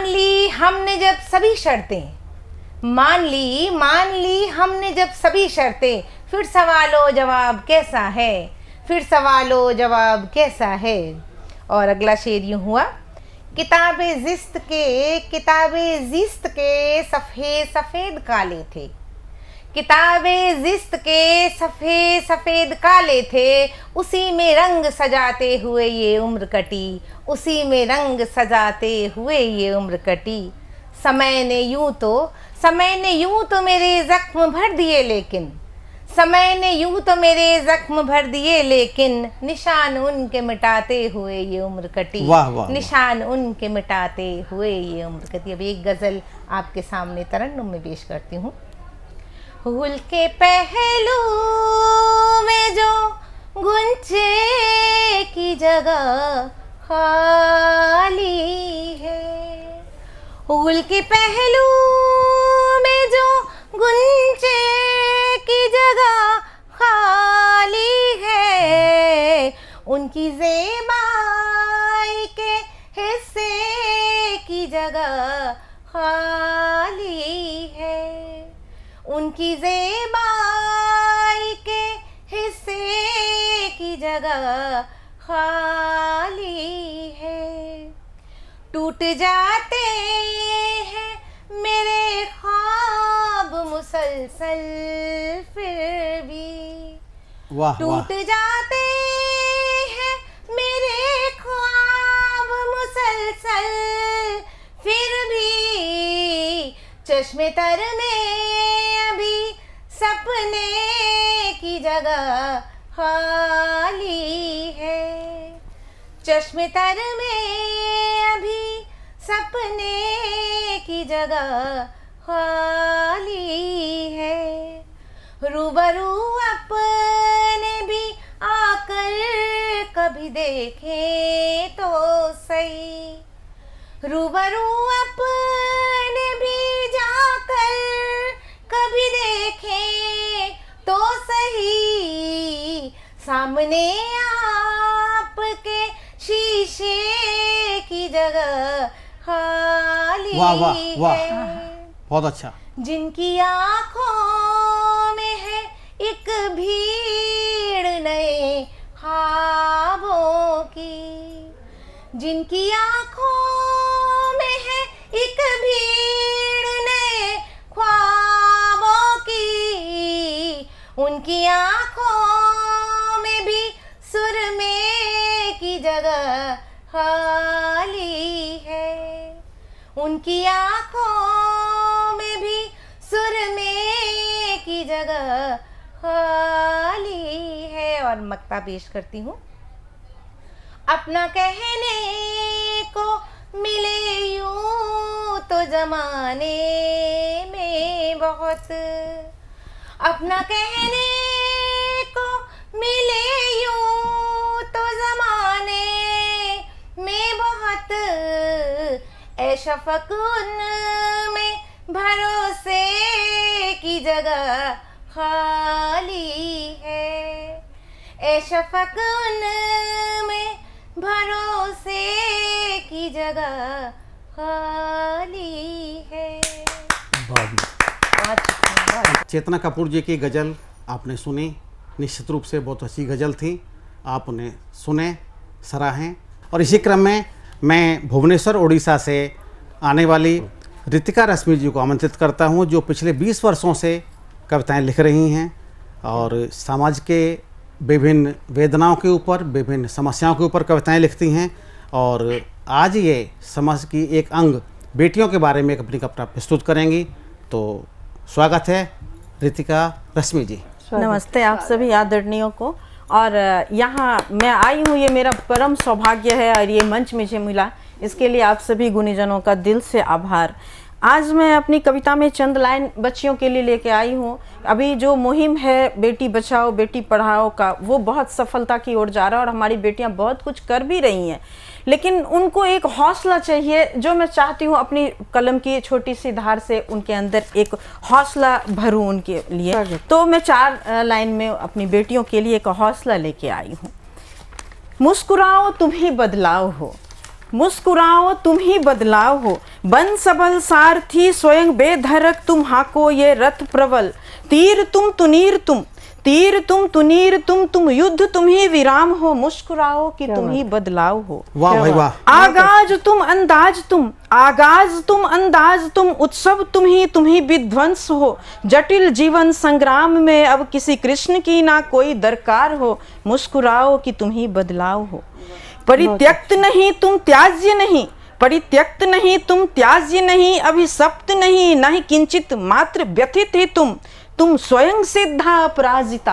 ली हमने जब सभी शर्तें, मान ली हमने जब सभी शर्तें, फिर सवालो जवाब कैसा है। और अगला शेर यूं हुआ, किताबे जिस्त के सफ़े सफ़ेद काले थे, किताबे जिस्त के सफ़े सफ़ेद काले थे, उसी में रंग सजाते हुए ये उम्र कटी, उसी में रंग सजाते हुए ये उम्र कटी। समय ने यूं तो मेरे जख्म भर दिए, लेकिन समय ने यूं तो मेरे जख्म भर दिए, लेकिन निशान उनके मिटाते हुए ये उम्र कटी, निशान उनके मिटाते हुए ये उम्र कटी। अब एक गज़ल आपके सामने तरन्नुम में पेश करती हूँ। हुल के पहलू में जो गुंचे की जगह खाली है, हुल के पहलू में जो गुंचे की जगह खाली है, उनकी ज़ेबाई के हिस्से की जगह खाली है, उनकी ज़ेबाई के हिस्से की जगह खाली है। टूट जाते हैं मेरे ख्वाब मुसलसल, फिर भी टूट जाते हैं मेरे ख्वाब मुसलसल, फिर भी चश्मे तर में अभी सपने की जगह खाली है, चश्मे तर में अभी सपने की जगह खाली है। रूबरू अपने भी आकर कभी देखें तो सही, रूबरू अपने भी जाकर कभी देखें तो सही, सामने आपके शीशे की जगह खाली है। बहुत अच्छा। जिनकी आँखों में है एक भीड़ नए ख्वाबों की, जिनकी आँखों में है एक भीड़ नए ख्वाबों की, उनकी आँखों में भी सुरमे की जगह खाली है, उनकी आँखों में भी सुरमे की जगह खाली है। और मक्ता पेश करती हूँ। अपना कहने को मिले यूं तो जमाने में बहुत, अपना कहने को मिले यूं तो जमाने में बहुत, ऐ शफक उनमें भरोसे की जगह खाली है, ऐ शफक उनमें भरोसे की जगह खाली है। चेतना कपूर जी की गज़ल आपने सुनी, निश्चित रूप से बहुत अच्छी गज़ल थी, आप उन्हें सुने, सराहें। और इसी क्रम में मैं भुवनेश्वर उड़ीसा से आने वाली रितिका रश्मि जी को आमंत्रित करता हूं, जो पिछले 20 वर्षों से कविताएं लिख रही हैं और समाज के विभिन्न वेदनाओं के ऊपर, विभिन्न समस्याओं के ऊपर कविताएं लिखती हैं। और आज ये समाज की एक अंग बेटियों के बारे में एक अपनी कविता प्रस्तुत करेंगी। तो स्वागत है रितिका रश्मि जी। नमस्ते आप सभी आदरणीयों को। और यहाँ मैं आई हूँ, ये मेरा परम सौभाग्य है और ये मंच मुझे मिला, इसके लिए आप सभी गुणीजनों का दिल से आभार। आज मैं अपनी कविता में चंद लाइन बच्चियों के लिए लेके आई हूँ। अभी जो मुहिम है बेटी बचाओ बेटी पढ़ाओ का, वो बहुत सफलता की ओर जा रहा है और हमारी बेटियाँ बहुत कुछ कर भी रही हैं, लेकिन उनको एक हौसला चाहिए, जो मैं चाहती हूँ अपनी कलम की छोटी सी धार से उनके अंदर एक हौसला भरूँ उनके लिए। तो मैं 4 लाइन में अपनी बेटियों के लिए एक हौसला लेके आई हूँ। मुस्कुराओ तुम ही बदलाव हो, मुस्कुराओ तुम ही बदलाव हो, बन सबल सारथी स्वयं बेधड़क तुम हाको ये रथ प्रबल, तीर तुम तुनीर तुम, तीर तुम तुनीर तुम युद्ध तुम ही विराम हो, मुस्कुराओ कि तुम ही बदलाव हो। वाह भाई वाह। आगाज तुम अंदाज तुम, आगाज तुम अंदाज तुम, उत्सव तुम ही विध्वंस हो, जटिल जीवन संग्राम में अब किसी कृष्ण की ना कोई दरकार हो, मुस्कुराओ कि तुम ही बदलाव हो। परित्यक्त नहीं तुम त्याज्य नहीं, परित्यक्त नहीं तुम त्याज्य नहीं, अभिशप्त नहीं न ही किंचित मात्र व्यथित ही तुम स्वयं सिद्धा अपराजिता,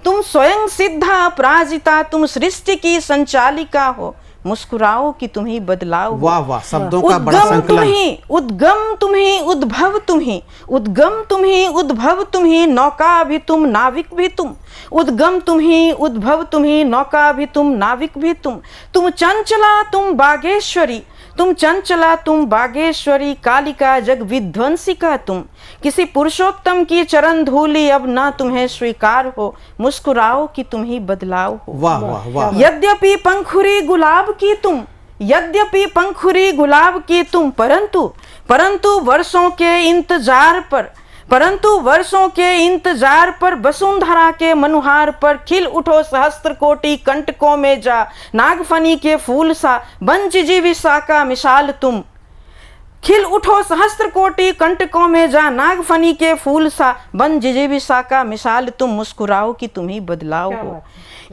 तुम स्वयं सिद्धा अपराजिता, तुम सृष्टि की संचालिका हो, मुस्कुराओ कि तुम ही बदलाव हो। वाह वाह, शब्दों का बड़ा संकलन। उद्गम तुम ही उद्भव तुम ही, उद्गम तुम ही उद्भव तुम ही, नौका भी तुम नाविक भी तुम, उद्गम तुम ही उद्भव तुम ही, नौका भी तुम नाविक भी तुम चंचला तुम बागेश्वरी, तुम चंचला तुम बागेश्वरी, कालिका जग विध्वंसिका तुम, किसी पुरुषोत्तम की चरण धूली अब ना तुम्हें स्वीकार हो, मुस्कुराओ कि तुम ही बदलाव हो। वाह वाह वाह। यद्यपि पंखुरी गुलाब की तुम, यद्यपि पंखुरी गुलाब की तुम, परंतु वर्षों के इंतजार पर, परंतु वर्षों के इंतजार पर, वसुंधरा के मनुहार पर, खिल उठो सहस्त्र कोटि कंटकों में जा, नागफनी के फूल सा बन जिजीविसा का मिसाल तुम, खिल उठो सहस्त्र कोटि कंटकों में जा, नागफनी के फूल सा बन जिजीविसा का मिसाल तुम, मुस्कुराओ कि तुम ही बदलाव हो।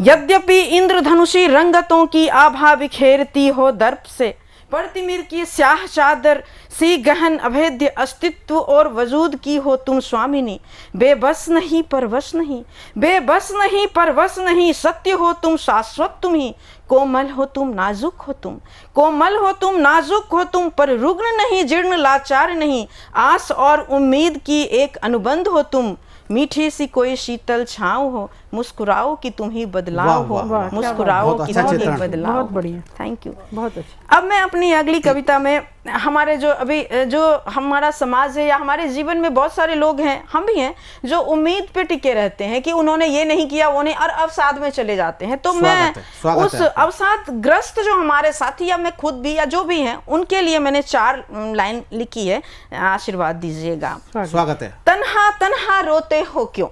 यद्यपि इंद्रधनुषी रंगतों की आभा बिखेरती हो दर्प से, प्रतिमिर की स्याह चादर सी गहन अभेद्य अस्तित्व और वजूद की हो तुम स्वामिनी, बेबस नहीं परवश नहीं, बेबस नहीं परवश नहीं, सत्य हो तुम शाश्वत तुम ही, कोमल हो तुम नाजुक हो तुम, कोमल हो तुम नाजुक हो तुम, पर रुग्ण नहीं जीर्ण लाचार नहीं, आस और उम्मीद की एक अनुबंध हो तुम, मीठी सी कोई शीतल छाँव हो, मुस्कुराओ कि तुम ही बदलाव हो, मुस्कुराओ कि तुम ही बदलाव। बहुत बढ़िया, थैंक यू। बहुत अच्छा। अब मैं अपनी अगली कविता में हमारे जो अभी जो हमारा समाज है या हमारे जीवन में बहुत सारे लोग हैं, हम भी हैं, जो उम्मीद पे टिके रहते हैं कि उन्होंने ये नहीं किया, उन्हें और अवसाद में चले जाते हैं। तो मैं उस अवसाद ग्रस्त जो हमारे साथी या मैं खुद भी या जो भी हैं, उनके लिए मैंने 4 लाइन लिखी है, आशीर्वाद दीजिएगा। स्वागत है। तन्हा तन्हा रोते हो क्यों,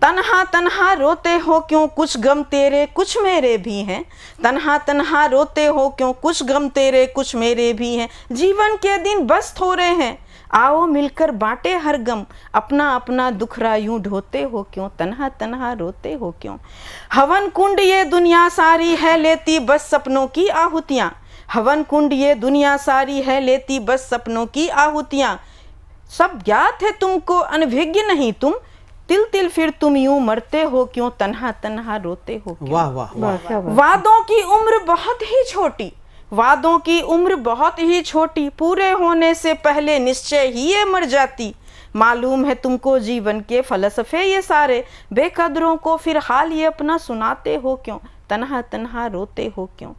तन्हा तन्हा रोते हो क्यों, कुछ गम तेरे कुछ मेरे भी हैं, तन्हा तन्हा रोते हो क्यों, कुछ गम तेरे कुछ मेरे भी हैं, जीवन के दिन बस थोड़े हैं, आओ मिलकर बांटे हर गम, अपना अपना दुखरा यूं ढोते हो क्यों, तन्हा तन्हा रोते हो क्यों। हवन कुंड ये दुनिया सारी है लेती बस सपनों की आहुतियां, हवन कुंड ये दुनिया सारी है लेती बस सपनों की आहुतियां, सब ज्ञात है तुमको अनभिज्ञ नहीं तुम, तिल तिल फिर तुम यूं मरते हो क्यों, तन्हा तन्हा रोते हो क्यों। वाह वाह वाह। वादों की उम्र बहुत ही छोटी, वादों की उम्र बहुत ही छोटी, पूरे होने से पहले निश्चय ही ये मर जाती। मालूम है तुमको जीवन के फलसफे ये सारे, बेकदरों को फिर हाल ये अपना सुनाते हो क्यों, तन्हा तन्हा रोते हो क्यों।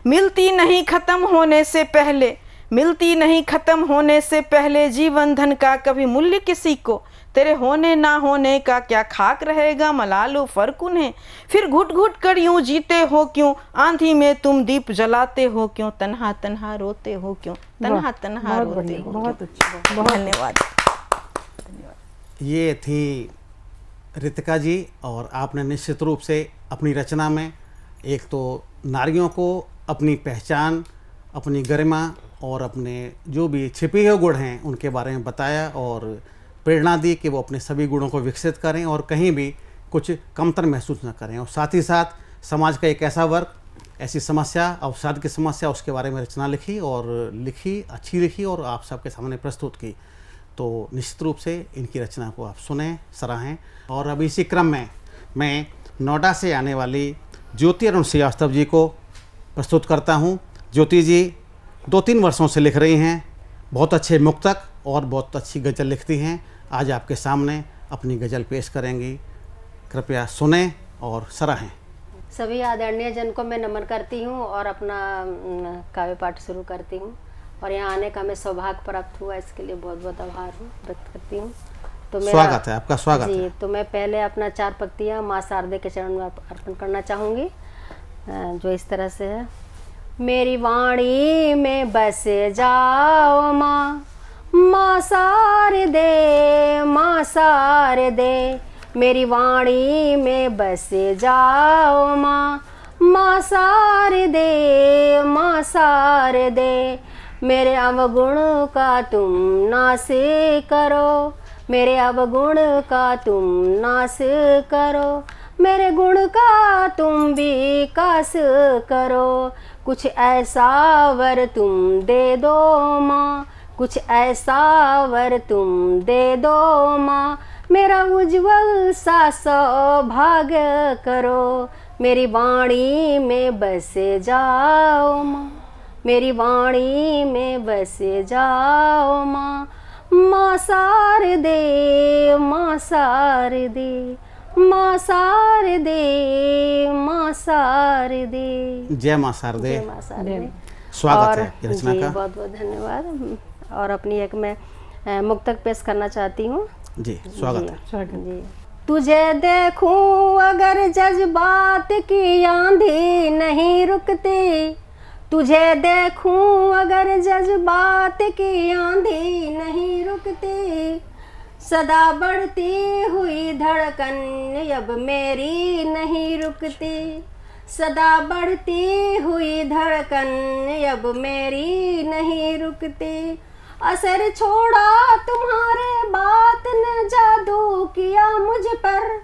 मिलती नहीं खत्म होने से पहले, मिलती नहीं खत्म होने से पहले जीवन धन का कभी मूल्य किसी को, तेरे होने ना होने का क्या खाक रहेगा, मलालो फर्क उन्हें। फिर घुट घुट कर यूं जीते हो क्यों, आंधी में तुम दीप जलाते हो क्यों, तन्हा तन्हा रोते हो क्यों, तन्हा तन्हा रोते हो। बहुत अच्छा, धन्यवाद। ये थी रितिका जी, और आपने निश्चित रूप से अपनी रचना में एक तो नारियों को अपनी पहचान, अपनी गरिमा और अपने जो भी छिपे हुए गुण हैं उनके बारे में बताया और प्रेरणा दी कि वो अपने सभी गुणों को विकसित करें और कहीं भी कुछ कमतर महसूस न करें। और साथ ही साथ समाज का एक ऐसा वर्ग, ऐसी समस्या, अवसाद की समस्या, उसके बारे में रचना लिखी और अच्छी लिखी और आप सबके सामने प्रस्तुत की। तो निश्चित रूप से इनकी रचना को आप सुनें, सराहें। और अभी इसी क्रम में मैं नोएडा से आने वाली ज्योति अरुण श्रीवास्तव जी को प्रस्तुत करता हूँ। ज्योति जी 2-3 वर्षों से लिख रही हैं, बहुत अच्छे मुक्तक और बहुत अच्छी गज़ल लिखती हैं। आज आपके सामने अपनी गज़ल पेश करेंगी, कृपया सुनें और सराहें। सभी आदरणीय जन को मैं नमन करती हूँ और अपना काव्य पाठ शुरू करती हूँ। और यहाँ आने का मैं सौभाग्य प्राप्त हुआ, इसके लिए बहुत बहुत आभार व्यक्त करती हूँ। तो मेरा स्वागत है, आपका स्वागत जी है। तो मैं पहले अपना 4 पंक्तियाँ माँ शारदे के चरण में अर्पण करना चाहूँगी, जो इस तरह से है। मेरी वाणी में बस जाओ माँ, माँ शारदे, माँ शारदे। मेरी वाणी में बस जाओ माँ, माँ शारदे, माँ शारदे। मेरे अवगुण का तुम नाश करो, मेरे अवगुण का तुम नाश करो, मेरे गुण का तुम विकास करो। कुछ ऐसा वर तुम दे दो माँ, कुछ ऐसा वर तुम दे दो माँ, मेरा उज्जवल सा सौभाग्य करो। मेरी वाणी में बस जाओ माँ, मेरी वाणी में बस जाओ माँ, माँ शारदे, माँ शारदे, माँ शारदे, माँ शारदे। जय माँ शारदे। जय माँ शारदे। स्वागत है रचना जी, का। बहुत बहुत धन्यवाद। और अपनी एक मैं मुक्तक पेश करना चाहती हूँ। जी स्वागत है। जी। तुझे देखूं अगर जज्बात की आंधी नहीं रुकती, तुझे देखूं अगर जज्बात की आंधी नहीं रुकती, सदा बढ़ती हुई धड़कन अब मेरी नहीं रुकती, सदा बढ़ती हुई धड़कन अब मेरी नहीं रुकती। असर छोड़ा तुम्हारे बात ने जादू किया मुझ पर,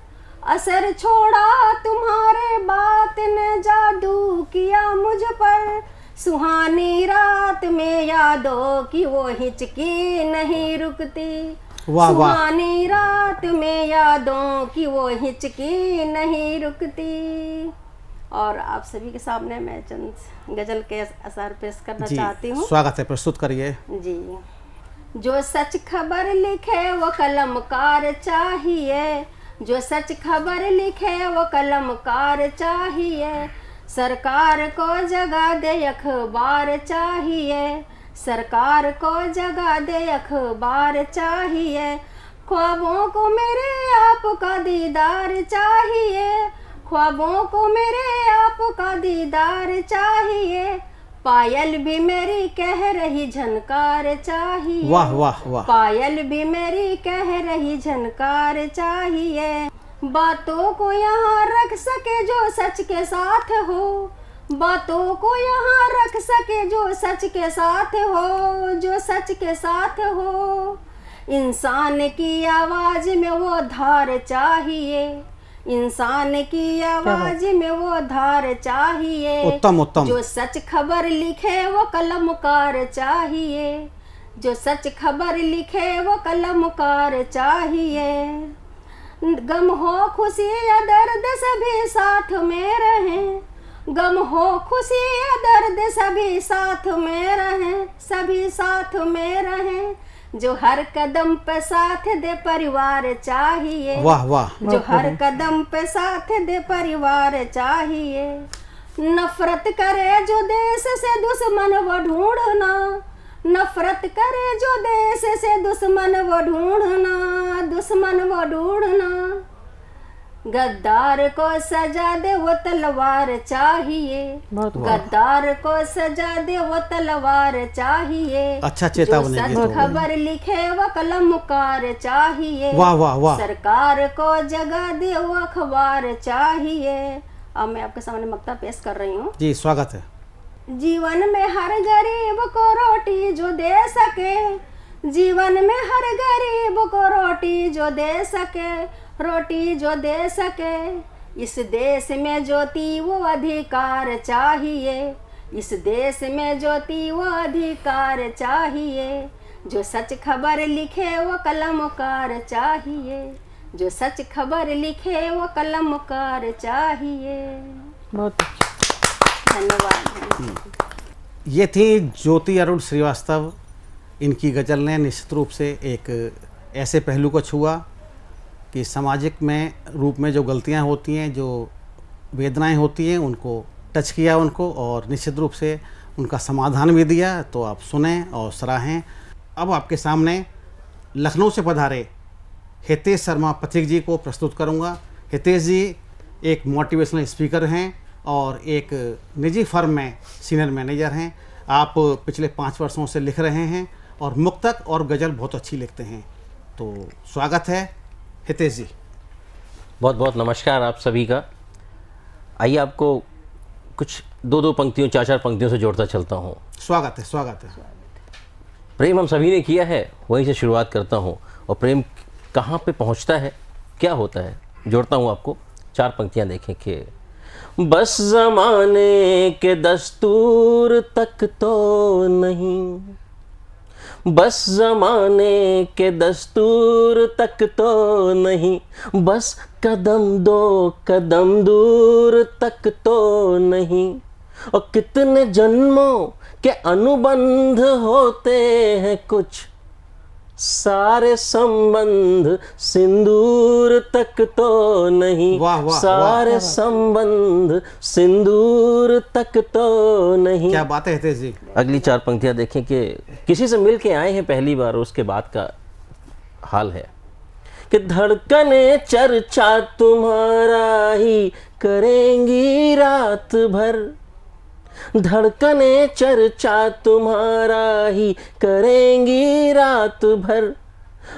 असर छोड़ा तुम्हारे बात ने जादू किया मुझ पर। सुहानी रात में यादों की वो हिचकी नहीं रुकती, सुहानी रात में यादों की वो हिचकी नहीं रुकती। और आप सभी के सामने मैं चंद गजल के असर पेश करना चाहती हूँ। स्वागत है, प्रस्तुत करिए। जी। जो सच खबर लिखे वो कलमकार चाहिए, जो सच खबर लिखे वो कलमकार चाहिए। सरकार को जगा दे अखबार चाहिए, सरकार को जगा दे अखबार चाहिए। ख्वाबों को मेरे आपका दीदार चाहिए, ख्वाबों को मेरे आपका दीदार चाहिए। पायल भी मेरी कह रही झनकार चाहिए, वाह वाह वाह। पायल भी मेरी कह रही झनकार चाहिए। बातों को यहाँ रख सके जो सच के साथ हो, बातों को यहाँ रख सके जो सच के साथ हो, जो सच के साथ हो। इंसान की आवाज में वो धार चाहिए, इंसान की आवाज में वो धार चाहिए। उत्तम उत्तम। जो सच खबर लिखे वो कलमकार चाहिए, जो सच खबर लिखे वो कलमकार चाहिए। गम हो खुशी या दर्द सभी साथ में रहें, गम हो खुशी या दर्द सभी साथ में रहें, सभी साथ में रहें। जो हर कदम पे साथ दे परिवार चाहिए, वाह वाह, जो हर कदम पे साथ दे परिवार चाहिए। नफरत करे जो देश से दुश्मन वो ढूंढना, नफरत करे जो देश से दुश्मन वो ढूंढना, दुश्मन वो ढूंढना। गद्दार को सजा दे वो तलवार चाहिए, गद्दार को सजा दे वो तलवार चाहिए। अच्छा चेतावनी जो सच खबर लिखे वो कलमकार चाहिए। वाह वाह वाह। सरकार को जगा दे वो अखबार चाहिए। अब मैं आपके सामने मक्ता पेश कर रही हूँ। जी स्वागत है। जीवन में हर गरीब को रोटी जो दे सके, जीवन में हर गरीब को रोटी जो दे सके, रोटी जो दे सके। इस देश में ज्योति वो अधिकार चाहिए, इस देश में ज्योति वो अधिकार चाहिए। जो सच खबर लिखे वो कलमकार चाहिए, जो सच खबर लिखे वो कलमकार चाहिए। बहुत धन्यवाद। ये थी ज्योति अरुण श्रीवास्तव। इनकी गज़ल ने निश्चित रूप से एक ऐसे पहलू को छुआ कि सामाजिक में रूप में जो गलतियां होती हैं, जो वेदनाएं होती हैं, उनको टच किया उनको, और निश्चित रूप से उनका समाधान भी दिया। तो आप सुने और सराहें। अब आपके सामने लखनऊ से पधारे हितेश शर्मा पथिक जी को प्रस्तुत करूंगा। हितेश जी एक मोटिवेशनल स्पीकर हैं और एक निजी फर्म में सीनियर मैनेजर हैं। आप पिछले 5 वर्षों से लिख रहे हैं और मुक्तक और गज़ल बहुत अच्छी लिखते हैं। तो स्वागत है हितेश जी। बहुत बहुत नमस्कार आप सभी का। आइए आपको कुछ 2-2 पंक्तियों 4-4 पंक्तियों से जोड़ता चलता हूँ। स्वागत है, स्वागत है। प्रेम हम सभी ने किया है, वहीं से शुरुआत करता हूँ। और प्रेम कहाँ पे पहुँचता है, क्या होता है, जोड़ता हूँ आपको। 4 पंक्तियाँ देखें कि बस ज़माने के दस्तूर तक तो नहीं, बस ज़माने के दस्तूर तक तो नहीं, बस कदम 2 कदम दूर तक तो नहीं। और कितने जन्मों के अनुबंध होते हैं कुछ, सारे संबंध सिंदूर तक तो नहीं। वाह वाह, सारे वाह, संबंध सिंदूर तक तो नहीं। क्या बात है हितेश जी। अगली 4 पंक्तियां देखें कि किसी से मिल के आए हैं पहली बार, उसके बाद का हाल है कि धड़कने चर्चा तुम्हारा ही करेंगी रात भर, धड़कने चर्चा तुम्हारा ही करेंगी रात भर।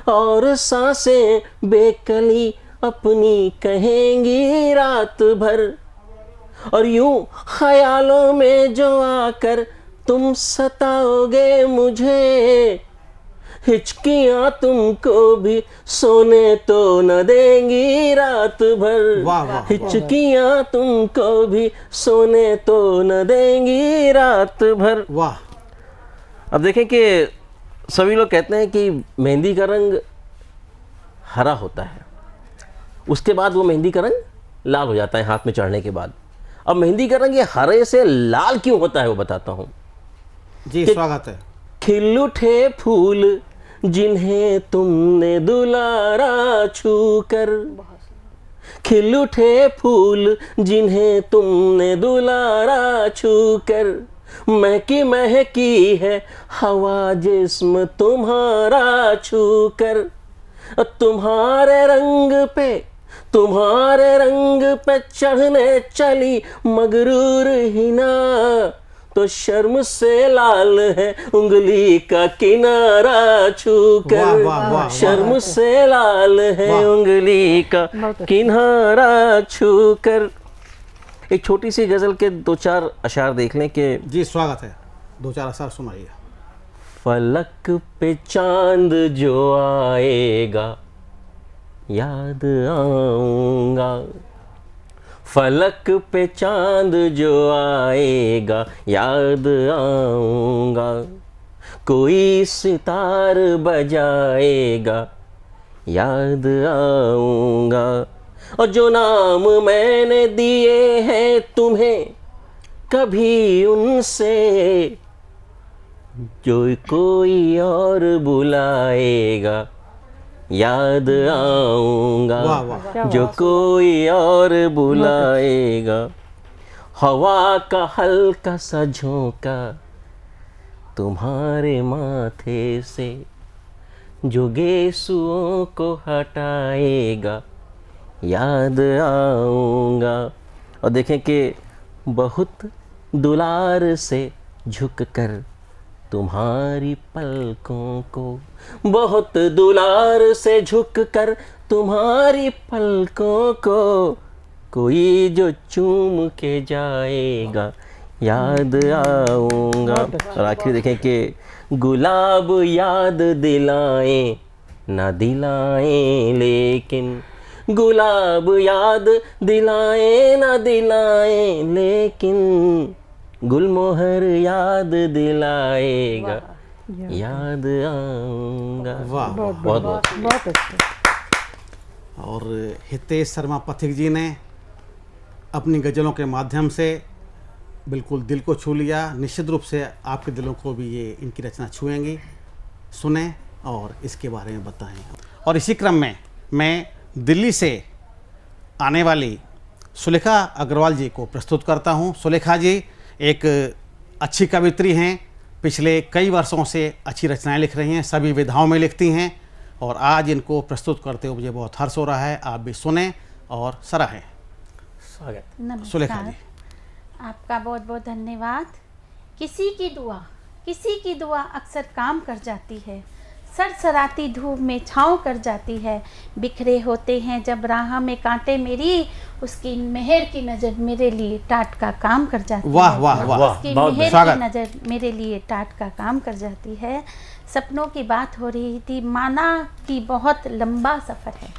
और सांसें बेकली अपनी कहेंगी रात भर। और यूं ख्यालों में जो आकर तुम सताओगे मुझे, हिचकियां तुमको भी सोने तो न देंगी रात भर। वाह वाह, हिचकियां तुमको भी सोने तो न देंगी रात भर। वाह। अब देखें कि सभी लोग कहते हैं कि मेहंदी का रंग हरा होता है, उसके बाद वो मेहंदी का रंग लाल हो जाता है हाथ में चढ़ने के बाद। अब मेहंदी का रंग ये हरे से लाल क्यों होता है वो बताता हूँ। जी स्वागत है। खिल उठे फूल जिन्हें तुमने दुलारा छूकर, खिल उठे फूल जिन्हें तुमने दुलारा छूकर, महकी महकी है हवा जिस्म तुम्हारा छूकर। तुम्हारे रंग पे चढ़ने चली मगरूर हिना, तो शर्म से लाल है उंगली का किनारा छूकर। शर्म से लाल है उंगली का किनारा छूकर। एक छोटी सी गजल के 2-4 अशार देख लें कि जी स्वागत है। 2-4 अशार सुनाइए। फलक पे चांद जो आएगा याद आऊंगा, फलक पे चांद जो आएगा याद आऊंगा, कोई सितार बजाएगा याद आऊंगा। और जो नाम मैंने दिए हैं तुम्हें, कभी उनसे जो कोई और बुलाएगा, याद आऊंगा। वाह, वाह। जो कोई और बुलाएगा। हवा का हल्का सा झोंका तुम्हारे माथे से, जो गेसुओं को हटाएगा, याद आऊंगा। और देखें कि बहुत दुलार से झुककर तुम्हारी पलकों को, बहुत दुलार से झुककर तुम्हारी पलकों को, कोई जो चूम के जाएगा, याद आऊंगा। और आखिर देखें कि गुलाब याद दिलाएं ना दिलाएं, लेकिन गुलाब याद दिलाएं ना दिलाएं, लेकिन गुलमोहर याद दिलाएगा, याद आऊंगा। वाह, बहुत बहुत बहुत अच्छा। और हितेश शर्मा पथिक जी ने अपनी गज़लों के माध्यम से बिल्कुल दिल को छू लिया। निश्चित रूप से आपके दिलों को भी ये इनकी रचना छुएंगी। सुने और इसके बारे में बताएं। और इसी क्रम में मैं दिल्ली से आने वाली सुलेखा अग्रवाल जी को प्रस्तुत करता हूं। सुलेखा जी एक अच्छी कवित्री हैं, पिछले कई वर्षों से अच्छी रचनाएं लिख रही हैं, सभी विधाओं में लिखती हैं, और आज इनको प्रस्तुत करते हुए मुझे बहुत हर्ष हो रहा है। आप भी सुने और सराहें। स्वागत। सुलेखा जी, आपका बहुत बहुत धन्यवाद। किसी की दुआ अक्सर काम कर जाती है, सरसराती धूप में छाँव कर जाती है। बिखरे होते हैं जब राह में कांटे मेरी, उसकी मेहर की नज़र मेरे लिए टाट का काम कर जाती है। वाह वाह वाह, उसकी मेहर की नज़र मेरे लिए टाट का काम कर जाती है। सपनों की बात हो रही थी। माना कि बहुत लंबा सफ़र है,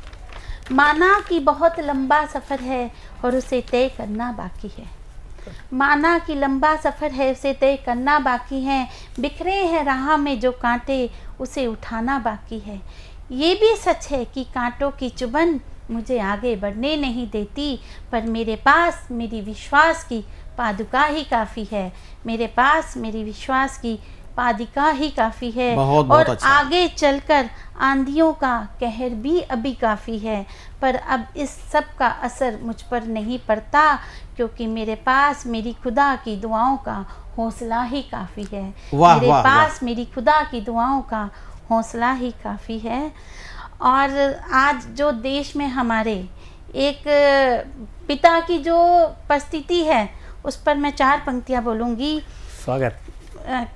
माना कि बहुत लंबा सफ़र है और उसे तय करना बाकी है। माना कि लंबा सफ़र है, उसे तय करना बाकी है। बिखरे हैं राह में जो कांटे, उसे उठाना बाकी है। ये भी सच है कि कांटों की चुभन मुझे आगे बढ़ने नहीं देती, पर मेरे पास मेरी विश्वास की पादुका ही काफ़ी है। मेरे पास मेरी विश्वास की पादिका ही काफ़ी है। बहुत और अच्छा। आगे चलकर आंधियों का कहर भी अभी काफ़ी है, पर अब इस सब का असर मुझ पर नहीं पड़ता, क्योंकि मेरे पास मेरी खुदा की दुआओं का हौसला ही काफ़ी है। वाह, मेरे वाह, पास वाह। मेरी खुदा की दुआओं का हौसला ही काफ़ी है। और आज जो देश में हमारे एक पिता की जो परिस्थिति है, उस पर मैं 4 पंक्तियाँ बोलूँगी। स्वागत।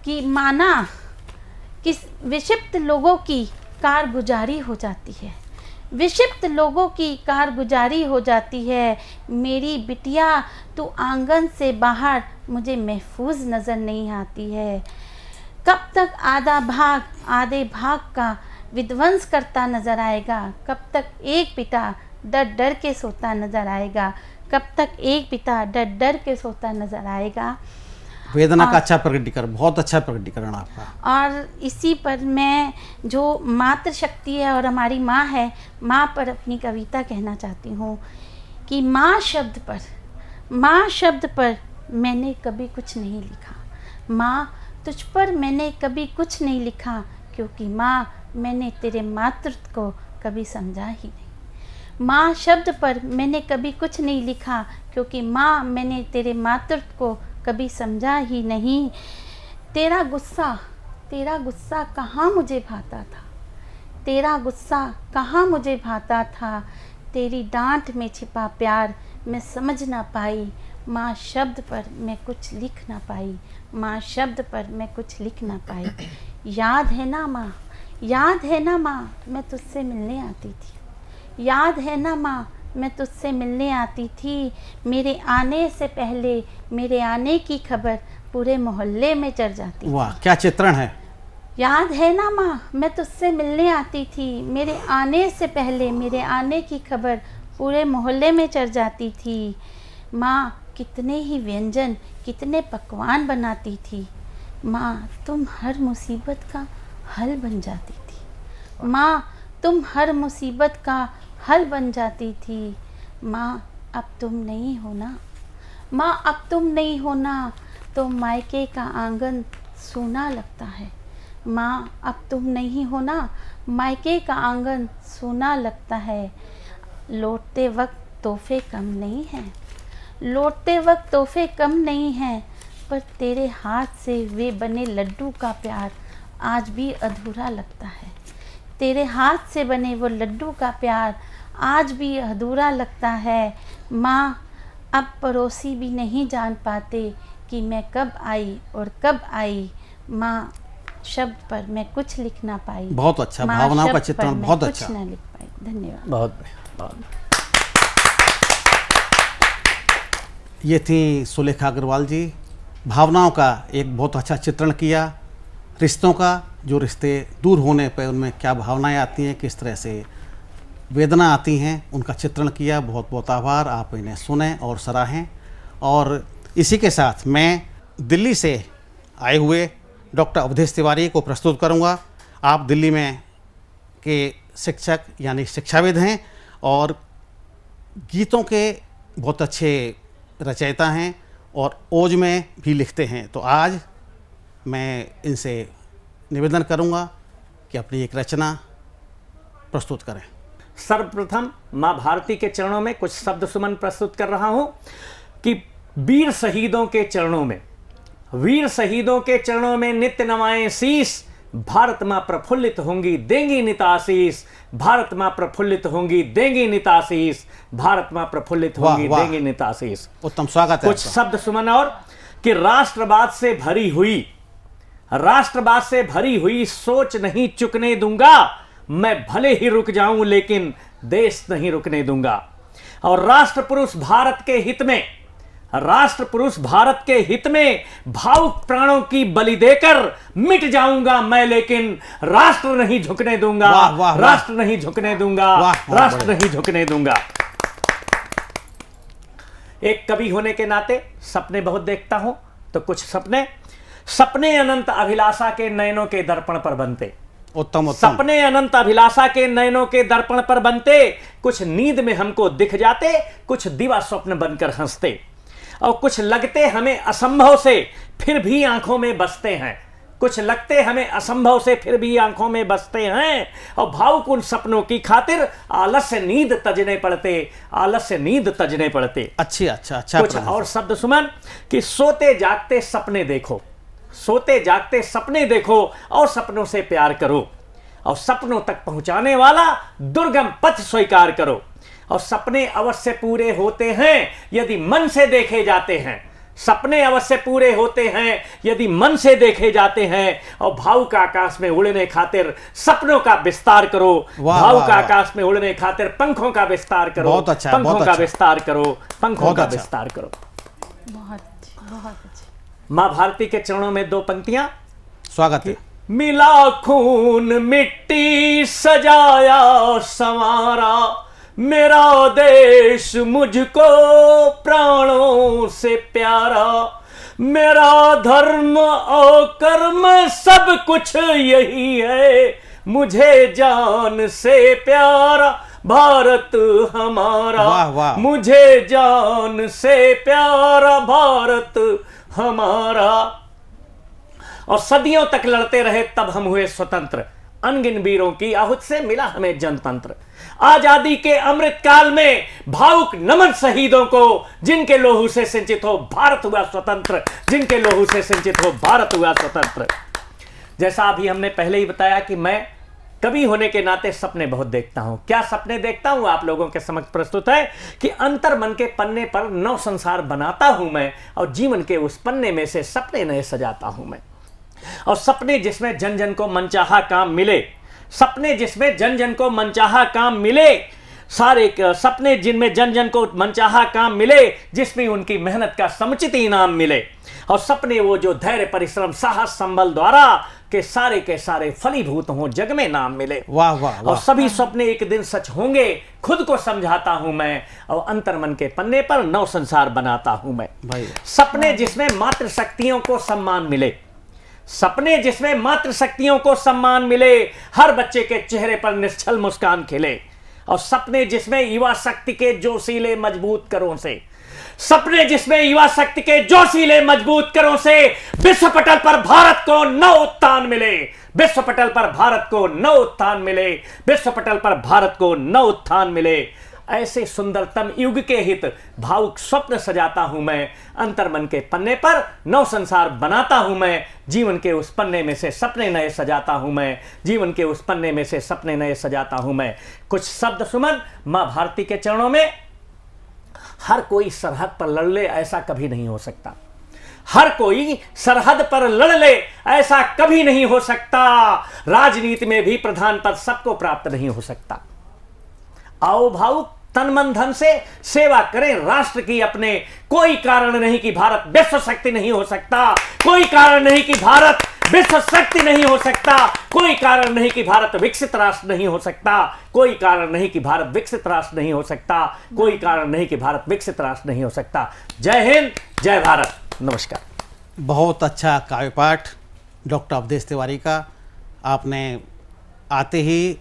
कि माना कि विक्षिप्त लोगों की कारगुजारी हो जाती है, विक्षिप्त लोगों की कारगुजारी हो जाती है। मेरी बिटिया तू आंगन से बाहर मुझे महफूज नज़र नहीं आती है। कब तक आधे भाग का विध्वंस करता नज़र आएगा, कब तक एक पिता डर डर के सोता नज़र आएगा, कब तक एक पिता डर डर के सोता नज़र आएगा। वेदना का अच्छा प्रकटीकरण, बहुत अच्छा प्रकटीकरण आपका। और इसी पर मैं जो मातृशक्ति है और हमारी माँ है, माँ पर अपनी कविता कहना चाहती हूँ कि माँ शब्द पर मैंने कभी कुछ नहीं लिखा। माँ तुझ पर मैंने कभी कुछ नहीं लिखा, क्योंकि माँ मैंने तेरे मातृत्व को कभी समझा ही नहीं। माँ शब्द पर मैंने कभी कुछ नहीं लिखा, क्योंकि माँ मैंने तेरे मातृत्व को कभी समझा ही नहीं। तेरा गुस्सा कहाँ मुझे भाता था, तेरा गुस्सा कहाँ मुझे भाता था। तेरी डांट में छिपा प्यार मैं समझ ना पाई। माँ शब्द पर मैं कुछ लिख ना पाई, माँ शब्द पर मैं कुछ लिख ना पाई। याद है ना माँ, याद है ना माँ, मैं तुझसे मिलने आती थी। याद है ना माँ, मैं तुझसे मिलने आती थी। मेरे आने से पहले मेरे आने की खबर पूरे मोहल्ले में चढ़ जाती थी। वाह, क्या चित्रण है। याद है ना माँ, मैं तुझसे मिलने आती थी। मेरे आने से पहले मेरे आने की खबर पूरे मोहल्ले में चढ़ जाती थी। माँ कितने ही व्यंजन, कितने पकवान बनाती थी। माँ तुम हर मुसीबत का हल बन जाती थी। माँ तुम हर मुसीबत का हल बन जाती थी। माँ अब तुम नहीं हो ना, माँ अब तुम नहीं हो ना, तो मायके का आंगन सूना लगता है। माँ अब तुम नहीं हो ना, मायके का आंगन सूना लगता है। लौटते वक्त तोहफे कम नहीं हैं, लौटते वक्त तोहफे कम नहीं हैं, पर तेरे हाथ से वे बने लड्डू का प्यार आज भी अधूरा लगता है। तेरे हाथ से बने वो लड्डू का प्यार आज भी अधूरा लगता है। माँ अब पड़ोसी भी नहीं जान पाते कि मैं कब आई और कब आई। माँ शब्द पर मैं कुछ लिख ना पाई। बहुत अच्छा, माँ, भावनाओं का शब्द चित्रण पर मैं बहुत कुछ अच्छा। ना लिख पाई। धन्यवाद। बहुत बहुत। ये थी सुलेखा अग्रवाल जी। भावनाओं का एक बहुत अच्छा चित्रण किया, रिश्तों का, जो रिश्ते दूर होने पर उनमें क्या भावनाएं आती हैं, किस तरह से वेदना आती हैं, उनका चित्रण किया। बहुत बहुत आभार। आप इन्हें सुने और सराहें। और इसी के साथ मैं दिल्ली से आए हुए डॉक्टर अवधेश तिवारी को प्रस्तुत करूंगा। आप दिल्ली में के शिक्षक यानी शिक्षाविद हैं और गीतों के बहुत अच्छे रचयिता हैं और ओज में भी लिखते हैं। तो आज मैं इनसे निवेदन करूंगा कि अपनी एक रचना प्रस्तुत करें। सर्वप्रथम माँ भारती के चरणों में कुछ शब्द सुमन प्रस्तुत कर रहा हूं कि वीर शहीदों के चरणों में, वीर शहीदों के चरणों में नित्य नवाएं शीस। भारत माँ प्रफुल्लित होंगी देंगी निताशीष, भारत माँ प्रफुल्लित होंगी देंगी निताशीष, भारत माँ प्रफुल्लित होंगी देंगी निताशीष। उत्तम स्वागत है। कुछ शब्द सुमन और कि राष्ट्रवाद से भरी हुई, राष्ट्रवाद से भरी हुई सोच नहीं चुकने दूंगा। मैं भले ही रुक जाऊं लेकिन देश नहीं रुकने दूंगा। और राष्ट्र पुरुष भारत के हित में, राष्ट्र पुरुष भारत के हित में भावुक प्राणों की बलि देकर मिट जाऊंगा मैं, लेकिन राष्ट्र नहीं झुकने दूंगा। राष्ट्र नहीं झुकने दूंगा, राष्ट्र नहीं झुकने दूंगा। एक कवि होने के नाते सपने बहुत देखता हूं, तो कुछ सपने, सपने अनंत अभिलाषा के नयनों के दर्पण पर बनते। उत्तम। सपने अनंत अभिलाषा के नयनों के दर्पण पर बनते, कुछ नींद में हमको दिख जाते, कुछ दिवा स्वप्न बनकर हंसते, और कुछ लगते हमें असंभव से फिर भी आंखों में बसते हैं, कुछ लगते हमें असंभव से फिर भी आंखों में बसते हैं। और भावुक उन सपनों की खातिर आलस्य नींद तजने पड़ते, आलस्य नींद तजने पड़ते। अच्छा कुछ और शब्द सुमन कि सोते जागते सपने देखो, सोते जागते सपने देखो और सपनों से प्यार करो, और सपनों तक पहुंचाने वाला दुर्गम पथ स्वीकार करो। और सपने अवश्य पूरे होते हैं यदि मन से देखे जाते हैं, सपने अवश्य पूरे होते हैं यदि मन से देखे जाते हैं। और भावुक आकाश में उड़ने खातिर सपनों का विस्तार करो, भावुक आकाश में उड़ने खातिर पंखों का विस्तार करो, बहुत अच्छा, पंखों बहुत का अच्छा। विस्तार करो, पंखों का अच्छा। विस्तार करो। बहुत अच्छी, बहुत अच्छी। माँ भारती के चरणों में दो पंक्तियां। स्वागत है। मिला खून मिट्टी सजाया संवारा, मेरा देश मुझको प्राणों से प्यारा, मेरा धर्म और कर्म सब कुछ यही है, मुझे जान से प्यारा भारत हमारा। वाह वाह। मुझे जान से प्यारा भारत हमारा। और सदियों तक लड़ते रहे तब हम हुए स्वतंत्र, अनगिन वीरों की आहुति से मिला हमें जनतंत्र। आजादी के अमृत काल में भावुक नमन शहीदों को, जिनके लोहू से सिंचित हो भारत हुआ स्वतंत्र, जिनके लोहू से सिंचित हो भारत हुआ स्वतंत्र। जैसा अभी हमने पहले ही बताया कि मैं कवि होने के नाते सपने बहुत देखता हूं। क्या सपने देखता हूं आप लोगों के समक्ष प्रस्तुत है कि अंतर मन के पन्ने पर नव संसार बनाता हूं मैं, और जीवन के उस पन्ने में से सपने नए सजाता हूं मैं। और सपने जिसमें जन जन को मनचाहा काम मिले, सपने जिसमें जन जन को मनचाहा काम मिले, सारे सपने जिनमें जन जन को मनचाहा काम मिले, जिसमें उनकी मेहनत का समुचित इनाम मिले। और सपने वो जो धैर्य परिश्रम साहस संबल द्वारा के सारे फलीभूत हों, जग में नाम मिले। वाह वाह। और सभी सपने एक दिन सच होंगे, खुद को समझाता हूं मैं, और अंतर्मन के पन्ने पर नव संसार बनाता हूं मैं। भाई सपने जिसमें मातृ शक्तियों को सम्मान मिले, सपने जिसमें मातृशक्तियों को सम्मान मिले, हर बच्चे के चेहरे पर निश्चल मुस्कान खिले। और सपने जिसमें युवा शक्ति के जोशीले मजबूत करों से, सपने जिसमें युवा शक्ति के जोशीले मजबूत करों से विश्व पटल पर भारत को नव उत्थान मिले, विश्व पटल पर भारत को नव उत्थान मिले, विश्व पटल पर भारत को नव उत्थान मिले। ऐसे सुंदरतम युग के हित भावुक स्वप्न सजाता हूं मैं, अंतर्मन के पन्ने पर नव संसार बनाता हूं मैं, जीवन के उस पन्ने में से सपने नए सजाता हूं मैं, जीवन के उस पन्ने में से सपने नए सजाता हूं मैं। कुछ शब्द सुमन मां भारती के चरणों में। हर कोई सरहद पर लड़ ले ऐसा कभी नहीं हो सकता, हर कोई सरहद पर लड़ ले ऐसा कभी नहीं हो सकता। राजनीति में भी प्रधान पद सबको प्राप्त नहीं हो सकता। आओ भावुक तन मन धन से सेवा करें राष्ट्र की अपने। कोई कारण नहीं कि भारत विश्व शक्ति नहीं हो सकता, कोई कारण नहीं कि भारत विश्व शक्ति नहीं हो सकता, कोई कारण नहीं कि भारत विकसित राष्ट्र नहीं हो सकता, कोई कारण नहीं कि भारत विकसित राष्ट्र नहीं हो सकता, कोई कारण नहीं कि भारत विकसित राष्ट्र नहीं हो सकता। जय हिंद, जय भारत, नमस्कार। बहुत अच्छा काव्य पाठ डॉक्टर अवधेश तिवारी का। आपने आते ही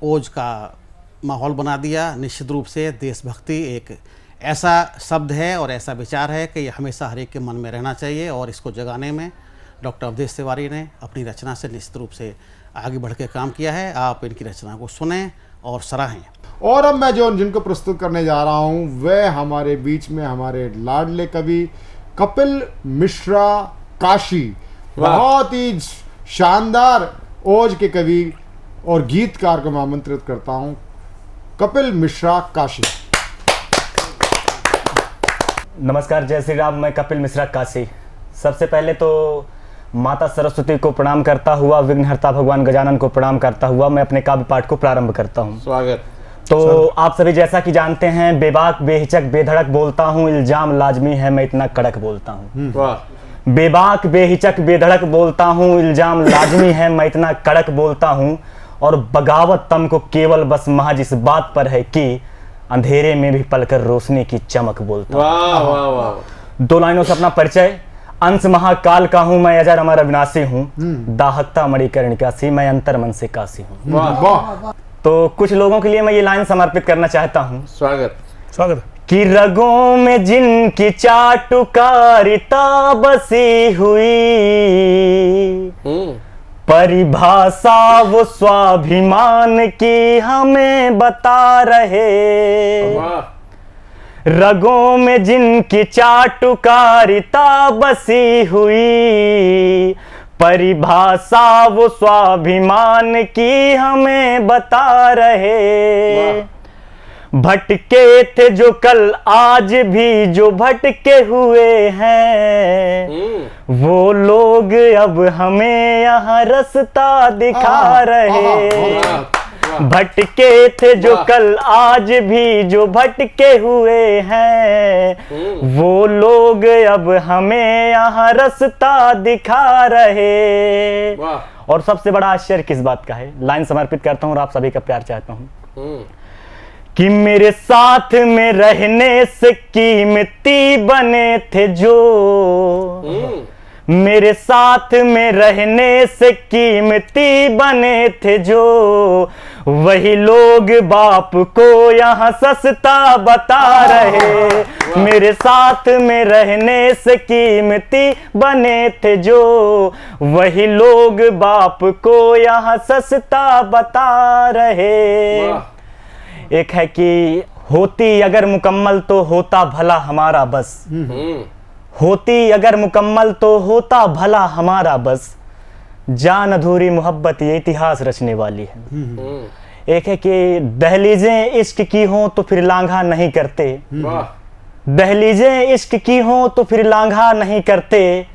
ओज का माहौल बना दिया। निश्चित रूप से देशभक्ति एक ऐसा शब्द है और ऐसा विचार है कि ये हमेशा हर एक के मन में रहना चाहिए, और इसको जगाने में डॉक्टर अवधेश तिवारी ने अपनी रचना से निश्चित रूप से आगे बढ़ के काम किया है। आप इनकी रचना को सुनें और सराहें। और अब मैं जो जिनको प्रस्तुत करने जा रहा हूँ वह हमारे बीच में हमारे लाडले कवि कपिल मिश्रा काशी, बहुत ही शानदार ओज के कवि और गीतकार को मैं आमंत्रित करता हूँ, कपिल मिश्रा काशी। नमस्कार, जय श्री राम। मैं कपिल मिश्रा काशी। सबसे पहले तो माता सरस्वती को प्रणाम करता हुआ, विघ्नहर्ता भगवान गजानन को प्रणाम करता हुआ मैं अपने काव्य पाठ को प्रारंभ करता हूँ। स्वागत। तो आप सभी जैसा कि जानते हैं, बेबाक बेहिचक बेधड़क बोलता हूँ, इल्जाम लाजमी है मैं इतना कड़क बोलता हूँ। वाह। बेबाक बेहिचक बेधड़क बोलता हूँ, इल्जाम लाजमी है मैं इतना कड़क बोलता हूँ, और बगावत तम को केवल बस महज इस बात पर है कि अंधेरे में भी पलकर रोशनी की चमक बोलता हूँ। वाह वाह वाह। 2 लाइनों से अपना परिचय। अंश महाकाल का हूँ मैं, अजर अमर अविनाशी हूँ, दाहकता मणिकर्णिका सी मैं अंतर मन से काशी हूँ। वाह। तो कुछ लोगों के लिए मैं ये लाइन समर्पित करना चाहता हूँ। स्वागत। स्वागत। कि रगों में जिनकी चाटुकारिता बसी हुई, परिभाषा वो स्वाभिमान की हमें बता रहे। रगों में जिनकी चाटुकारिता बसी हुई, परिभाषा वो स्वाभिमान की हमें बता रहे। भटके थे जो कल आज भी जो भटके हुए हैं, वो लोग अब हमें यहाँ रास्ता दिखा रहे। भटके थे जो कल आज भी जो भटके हुए हैं, वो लोग अब हमें यहाँ रास्ता दिखा रहे। और सबसे बड़ा आश्चर्य किस बात का है, लाइन समर्पित करता हूँ और आप सभी का प्यार चाहता हूँ। कि मेरे साथ में रहने से कीमती बने थे जो, मेरे साथ में रहने से कीमती बने थे जो, वही लोग बाप को यहाँ सस्ता बता रहे। मेरे साथ में रहने से कीमती बने थे जो, वही लोग बाप को यहाँ सस्ता बता रहे। एक है कि होती अगर मुकम्मल तो होता भला हमारा बस, होती अगर मुकम्मल तो होता भला हमारा बस, जान अधूरी मोहब्बत ये इतिहास रचने वाली है। एक है कि दहलीजें इश्क की हों तो फिर लांघा नहीं करते, दहलीजें इश्क की हों तो फिर लांघा नहीं करते,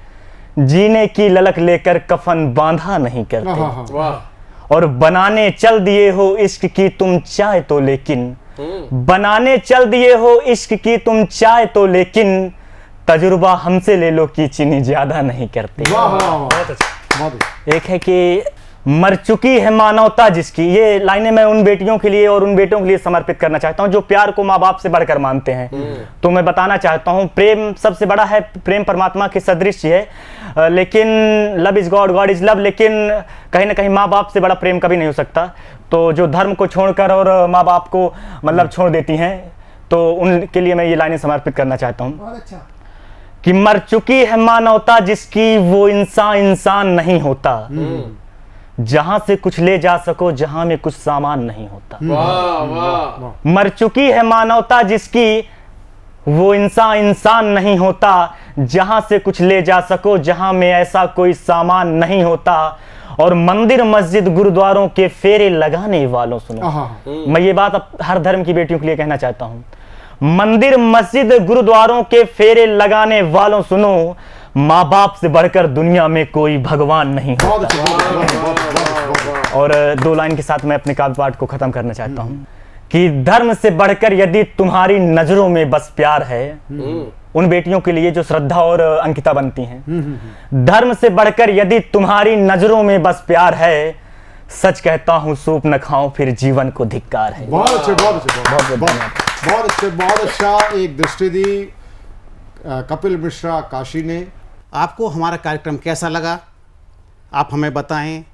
जीने की ललक लेकर कफन बांधा नहीं करते। और बनाने चल दिए हो इश्क की तुम चाय तो लेकिन, बनाने चल दिए हो इश्क की तुम चाय तो लेकिन, तजुर्बा हमसे ले लो कि चीनी ज्यादा नहीं करते। बहुत अच्छा। एक है कि मर चुकी है मानवता जिसकी, ये लाइनें मैं उन बेटियों के लिए और उन बेटों के लिए समर्पित करना चाहता हूं जो प्यार को माँ बाप से बढ़कर मानते हैं। तो मैं बताना चाहता हूं प्रेम सबसे बड़ा है, प्रेम परमात्मा के सदृश है, लेकिन love is God, God is love, लेकिन कहीं ना कहीं माँ बाप से बड़ा प्रेम कभी नहीं हो सकता। तो जो धर्म को छोड़कर और माँ बाप को मतलब छोड़ देती हैं, तो उनके लिए मैं ये लाइनें समर्पित करना चाहता हूँ कि मर चुकी है मानवता जिसकी, वो इंसान नहीं होता, जहां से कुछ ले जा सको जहां में कुछ सामान नहीं होता। वाह वाह। मर चुकी है मानवता जिसकी, वो इंसान नहीं होता, जहां से कुछ ले जा सको जहां में ऐसा कोई सामान नहीं होता। और मंदिर मस्जिद गुरुद्वारों के फेरे लगाने वालों सुनो, मैं ये बात अब हर धर्म की बेटियों के लिए कहना चाहता हूं। मंदिर मस्जिद गुरुद्वारों के फेरे लगाने वालों सुनो, माँ बाप से बढ़कर दुनिया में कोई भगवान नहीं होता। और 2 लाइन के साथ मैं अपने काव्य पाठ को खत्म करना चाहता हूँ कि धर्म से बढ़कर यदि तुम्हारी नजरों में बस प्यार है, उन बेटियों के लिए जो श्रद्धा और अंकिता बनती हैं, धर्म से बढ़कर यदि तुम्हारी नजरों में बस प्यार है, सच कहता हूँ सूप न खाओ फिर जीवन को धिक्कार है। बहुत अच्छे, बहुत अच्छे, बहुत अच्छे, बहुत अच्छा एक दृष्टि दी कपिल मिश्रा काशी ने। आपको हमारा कार्यक्रम कैसा लगा आप हमें बताएं।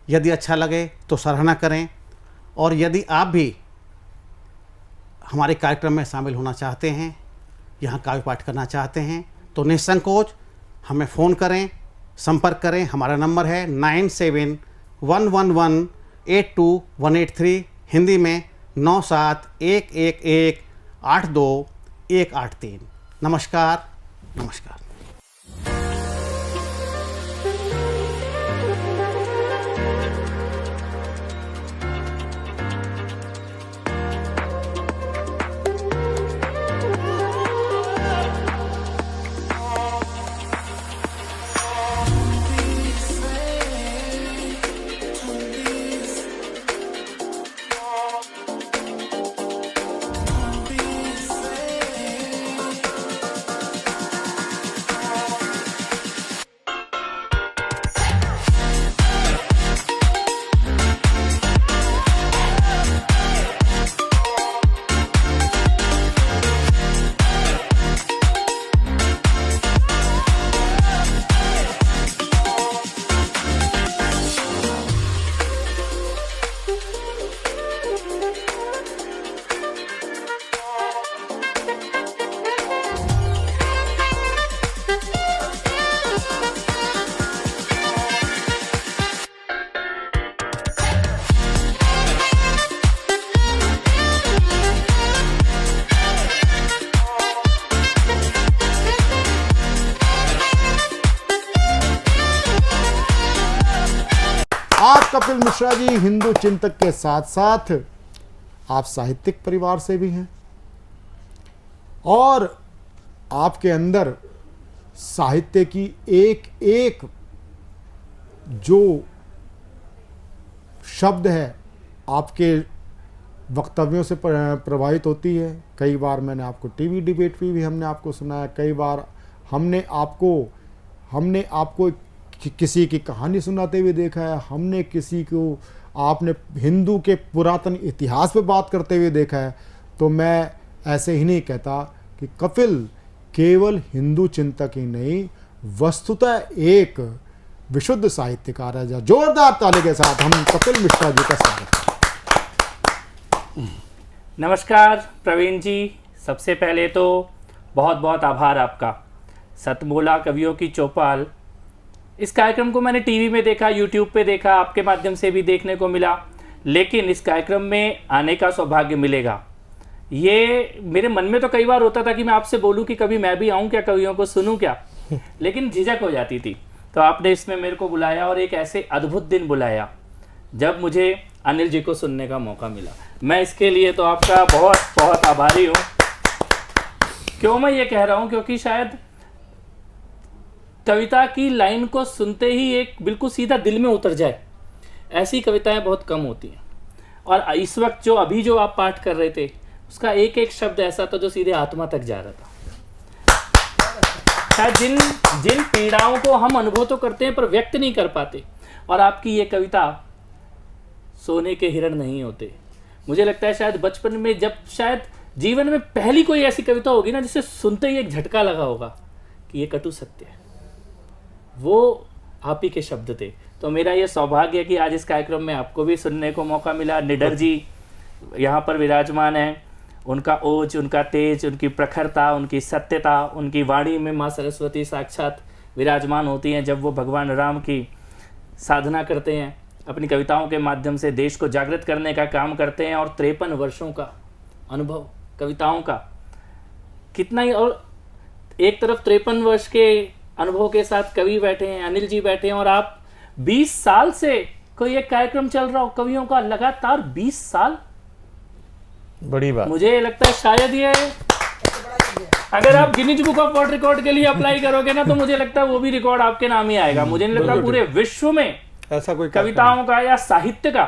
यदि अच्छा लगे तो सराहना करें, और यदि आप भी हमारे कार्यक्रम में शामिल होना चाहते हैं, यहाँ काव्य पाठ करना चाहते हैं, तो निसंकोच हमें फ़ोन करें, संपर्क करें। हमारा नंबर है 9711182183, हिंदी में 9711182183। नमस्कार नमस्कार। आप कपिल मिश्रा जी हिंदू चिंतक के साथ साथ आप साहित्यिक परिवार से भी हैं, और आपके अंदर साहित्य की एक एक जो शब्द है आपके वक्तव्यों से प्रभावित होती है। कई बार मैंने आपको टीवी डिबेट पे भी हमने आपको सुनाया, कई बार हमने आपको किसी की कहानी सुनाते हुए देखा है, हमने किसी को आपने हिंदू के पुरातन इतिहास पे बात करते हुए देखा है। तो मैं ऐसे ही नहीं कहता कि कपिल केवल हिंदू चिंतक ही नहीं, वस्तुतः एक विशुद्ध साहित्यकार है। जोरदार ताली के साथ हम कपिल मिश्रा जी का स्वागत करते हैं। नमस्कार प्रवीण जी, सबसे पहले तो बहुत बहुत आभार आपका। सतमोला कवियों की चौपाल, इस कार्यक्रम को मैंने टीवी में देखा, यूट्यूब पे देखा, आपके माध्यम से भी देखने को मिला, लेकिन इस कार्यक्रम में आने का सौभाग्य मिलेगा, ये मेरे मन में तो कई बार होता था कि मैं आपसे बोलूं कि कभी मैं भी आऊं क्या, कवियों को सुनूं क्या, लेकिन झिझक हो जाती थी। तो आपने इसमें मेरे को बुलाया और एक ऐसे अद्भुत दिन बुलाया जब मुझे अनिल जी को सुनने का मौका मिला। मैं इसके लिए तो आपका बहुत बहुत आभारी हूँ। क्यों मैं ये कह रहा हूँ, क्योंकि शायद कविता की लाइन को सुनते ही एक बिल्कुल सीधा दिल में उतर जाए, ऐसी कविताएं बहुत कम होती हैं। और इस वक्त जो आप पाठ कर रहे थे, उसका एक एक शब्द ऐसा था जो सीधे आत्मा तक जा रहा था। शायद जिन पीड़ाओं को हम अनुभव तो करते हैं पर व्यक्त नहीं कर पाते, और आपकी ये कविता सोने के हिरण नहीं होते। मुझे लगता है शायद बचपन में, जब शायद जीवन में पहली कोई ऐसी कविता होगी ना जिसे सुनते ही एक झटका लगा होगा कि ये कटु सत्य है, वो आप ही के शब्द थे। तो मेरा ये सौभाग्य है कि आज इस कार्यक्रम में आपको भी सुनने को मौका मिला। निडर जी यहाँ पर विराजमान हैं, उनका ओज, उनका तेज, उनकी प्रखरता, उनकी सत्यता, उनकी वाणी में माँ सरस्वती साक्षात विराजमान होती हैं जब वो भगवान राम की साधना करते हैं, अपनी कविताओं के माध्यम से देश को जागृत करने का काम करते हैं। और 53 वर्षों का अनुभव कविताओं का, कितना ही। और एक तरफ 53 वर्ष के अनुभव के साथ कवि बैठे हैं, अनिल जी बैठे हैं, और आप 20 साल से कोई एक कार्यक्रम चल रहा हो कवियों का, लगातार 20 साल, बड़ी बात। मुझे लगता है शायद ये, अगर आप Guinness book of world record के लिए अप्लाई करोगे ना, तो मुझे लगता है वो भी रिकॉर्ड आपके नाम ही आएगा। मुझे नहीं लगता पूरे विश्व में ऐसा कोई कविताओं का या साहित्य का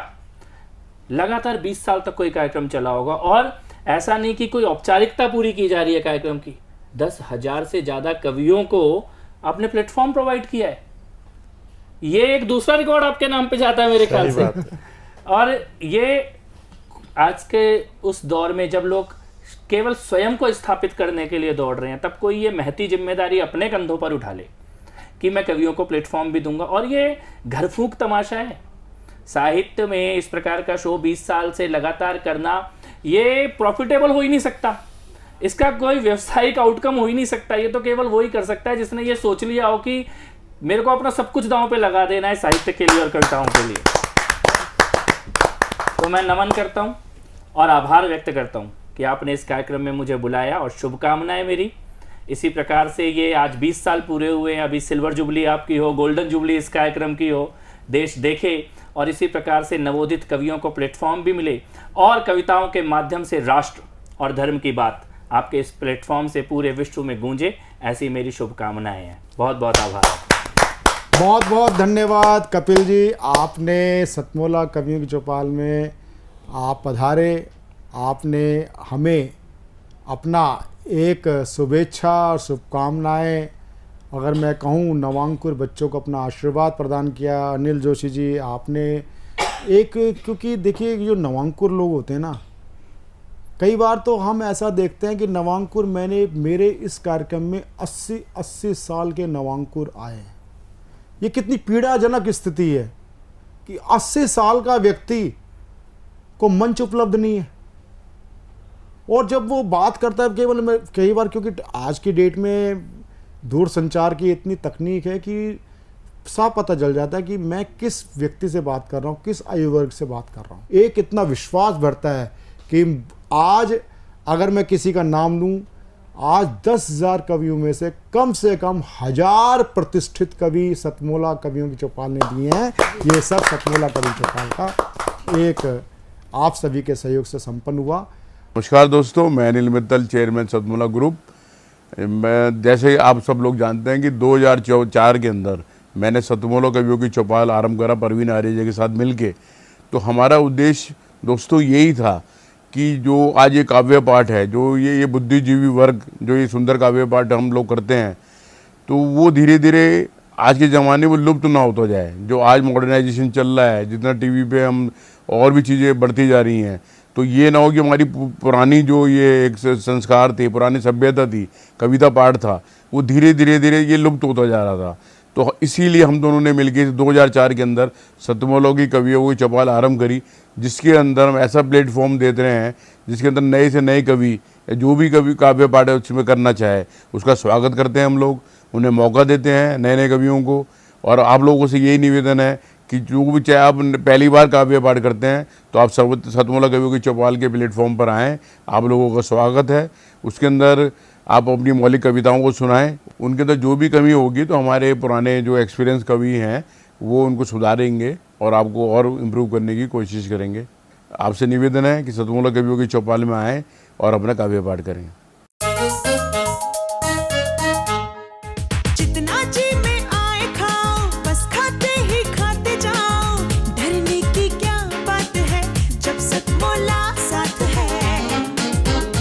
लगातार 20 साल तक कोई कार्यक्रम चला होगा। और ऐसा नहीं कि कोई औपचारिकता पूरी की जा रही है कार्यक्रम की, 10,000 से ज्यादा कवियों को आपने प्लेटफॉर्म प्रोवाइड किया है। ये एक दूसरा रिकॉर्ड आपके नाम पे जाता है मेरे ख्याल से। और ये आज के उस दौर में जब लोग केवल स्वयं को स्थापित करने के लिए दौड़ रहे हैं, तब कोई ये महती जिम्मेदारी अपने कंधों पर उठा ले कि मैं कवियों को प्लेटफॉर्म भी दूंगा। और ये घर फूंक तमाशा है साहित्य में, इस प्रकार का शो 20 साल से लगातार करना, ये प्रॉफिटेबल हो ही नहीं सकता, इसका कोई व्यवसायिक आउटकम हो ही नहीं सकता। ये तो केवल वो ही कर सकता है जिसने ये सोच लिया हो कि मेरे को अपना सब कुछ दांव पे लगा देना है साहित्य के लिए और कविताओं के लिए। तो मैं नमन करता हूं और आभार व्यक्त करता हूं कि आपने इस कार्यक्रम में मुझे बुलाया, और शुभकामनाएं मेरी इसी प्रकार से। ये आज 20 साल पूरे हुए हैं, अभी सिल्वर जुबली आपकी हो, गोल्डन जुबली इस कार्यक्रम की हो, देश देखे, और इसी प्रकार से नवोदित कवियों को प्लेटफॉर्म भी मिले, और कविताओं के माध्यम से राष्ट्र और धर्म की बात आपके इस प्लेटफॉर्म से पूरे विश्व में गूंजे, ऐसी मेरी शुभकामनाएं हैं। बहुत बहुत आभार। बहुत बहुत धन्यवाद कपिल जी, आपने सतमोला कवियों की चौपाल में आप पधारे, आपने हमें अपना एक शुभेच्छा और शुभकामनाएं, अगर मैं कहूँ नवांकुर बच्चों को अपना आशीर्वाद प्रदान किया। अनिल जोशी जी आपने एक, क्योंकि देखिए जो नवांकुर लोग होते हैं ना, कई बार तो हम ऐसा देखते हैं कि नवांकुर, मेरे इस कार्यक्रम में 80 साल के नवांकुर आए हैं। ये कितनी पीड़ाजनक स्थिति है कि 80 साल का व्यक्ति को मंच उपलब्ध नहीं है, और जब वो बात करता है केवल, मैं कई बार, क्योंकि आज की डेट में दूर संचार की इतनी तकनीक है कि साफ पता चल जाता है कि मैं किस व्यक्ति से बात कर रहा हूँ, किस आयु वर्ग से बात कर रहा हूँ। एक इतना विश्वास बढ़ता है कि आज अगर मैं किसी का नाम लूँ, आज 10,000 कवियों में से कम 1000 प्रतिष्ठित कवि सतमोला कवियों की चौपाल ने दिए हैं। ये सब सतमोला कवि चौपाल का एक आप सभी के सहयोग से संपन्न हुआ। नमस्कार दोस्तों, मैं अनिल मित्तल, चेयरमैन सतमोला ग्रुप। मैं, जैसे आप सब लोग जानते हैं कि 2004 के अंदर मैंने सतमोला कवियों की चौपाल आरंभ करा परवीन आर्य जी के साथ मिलके। तो हमारा उद्देश्य दोस्तों यही था कि जो आज ये काव्य पाठ है, जो ये बुद्धिजीवी वर्ग जो ये सुंदर काव्य पाठ हम लोग करते हैं, तो वो धीरे धीरे आज के ज़माने में लुप्त ना होता जाए। जो आज मॉडर्नाइजेशन चल रहा है, जितना टीवी पे हम और भी चीज़ें बढ़ती जा रही हैं, तो ये ना हो कि हमारी पुरानी जो ये एक संस्कार थे, पुरानी सभ्यता थी, कविता पाठ था, वो धीरे धीरे ये लुप्त होता जा रहा था। तो इसीलिए हम दोनों ने मिलकर 2004 के अंदर सतमोला की कवियों की चौपाल आरंभ करी, जिसके अंदर हम ऐसा प्लेटफॉर्म देते रहे हैं जिसके अंदर नए से नए कवि, जो भी कवि काव्य पाठ है उसमें करना चाहे उसका स्वागत करते हैं हम लोग, उन्हें मौका देते हैं नए नए कवियों को। और आप लोगों से यही निवेदन है कि जो भी, चाहे आप पहली बार काव्य पाठ करते हैं तो आप सतमोला कवियों की चौपाल के प्लेटफॉर्म पर आएँ, आप लोगों का स्वागत है। उसके अंदर आप अपनी मौलिक कविताओं को सुनाएं, उनके अंदर जो भी कमी होगी तो हमारे पुराने जो एक्सपीरियंस कवि हैं वो उनको सुधारेंगे और आपको और इम्प्रूव करने की कोशिश करेंगे। आपसे निवेदन है कि सतमोला कवियों की चौपाल में आएँ और अपना काव्य पाठ करें।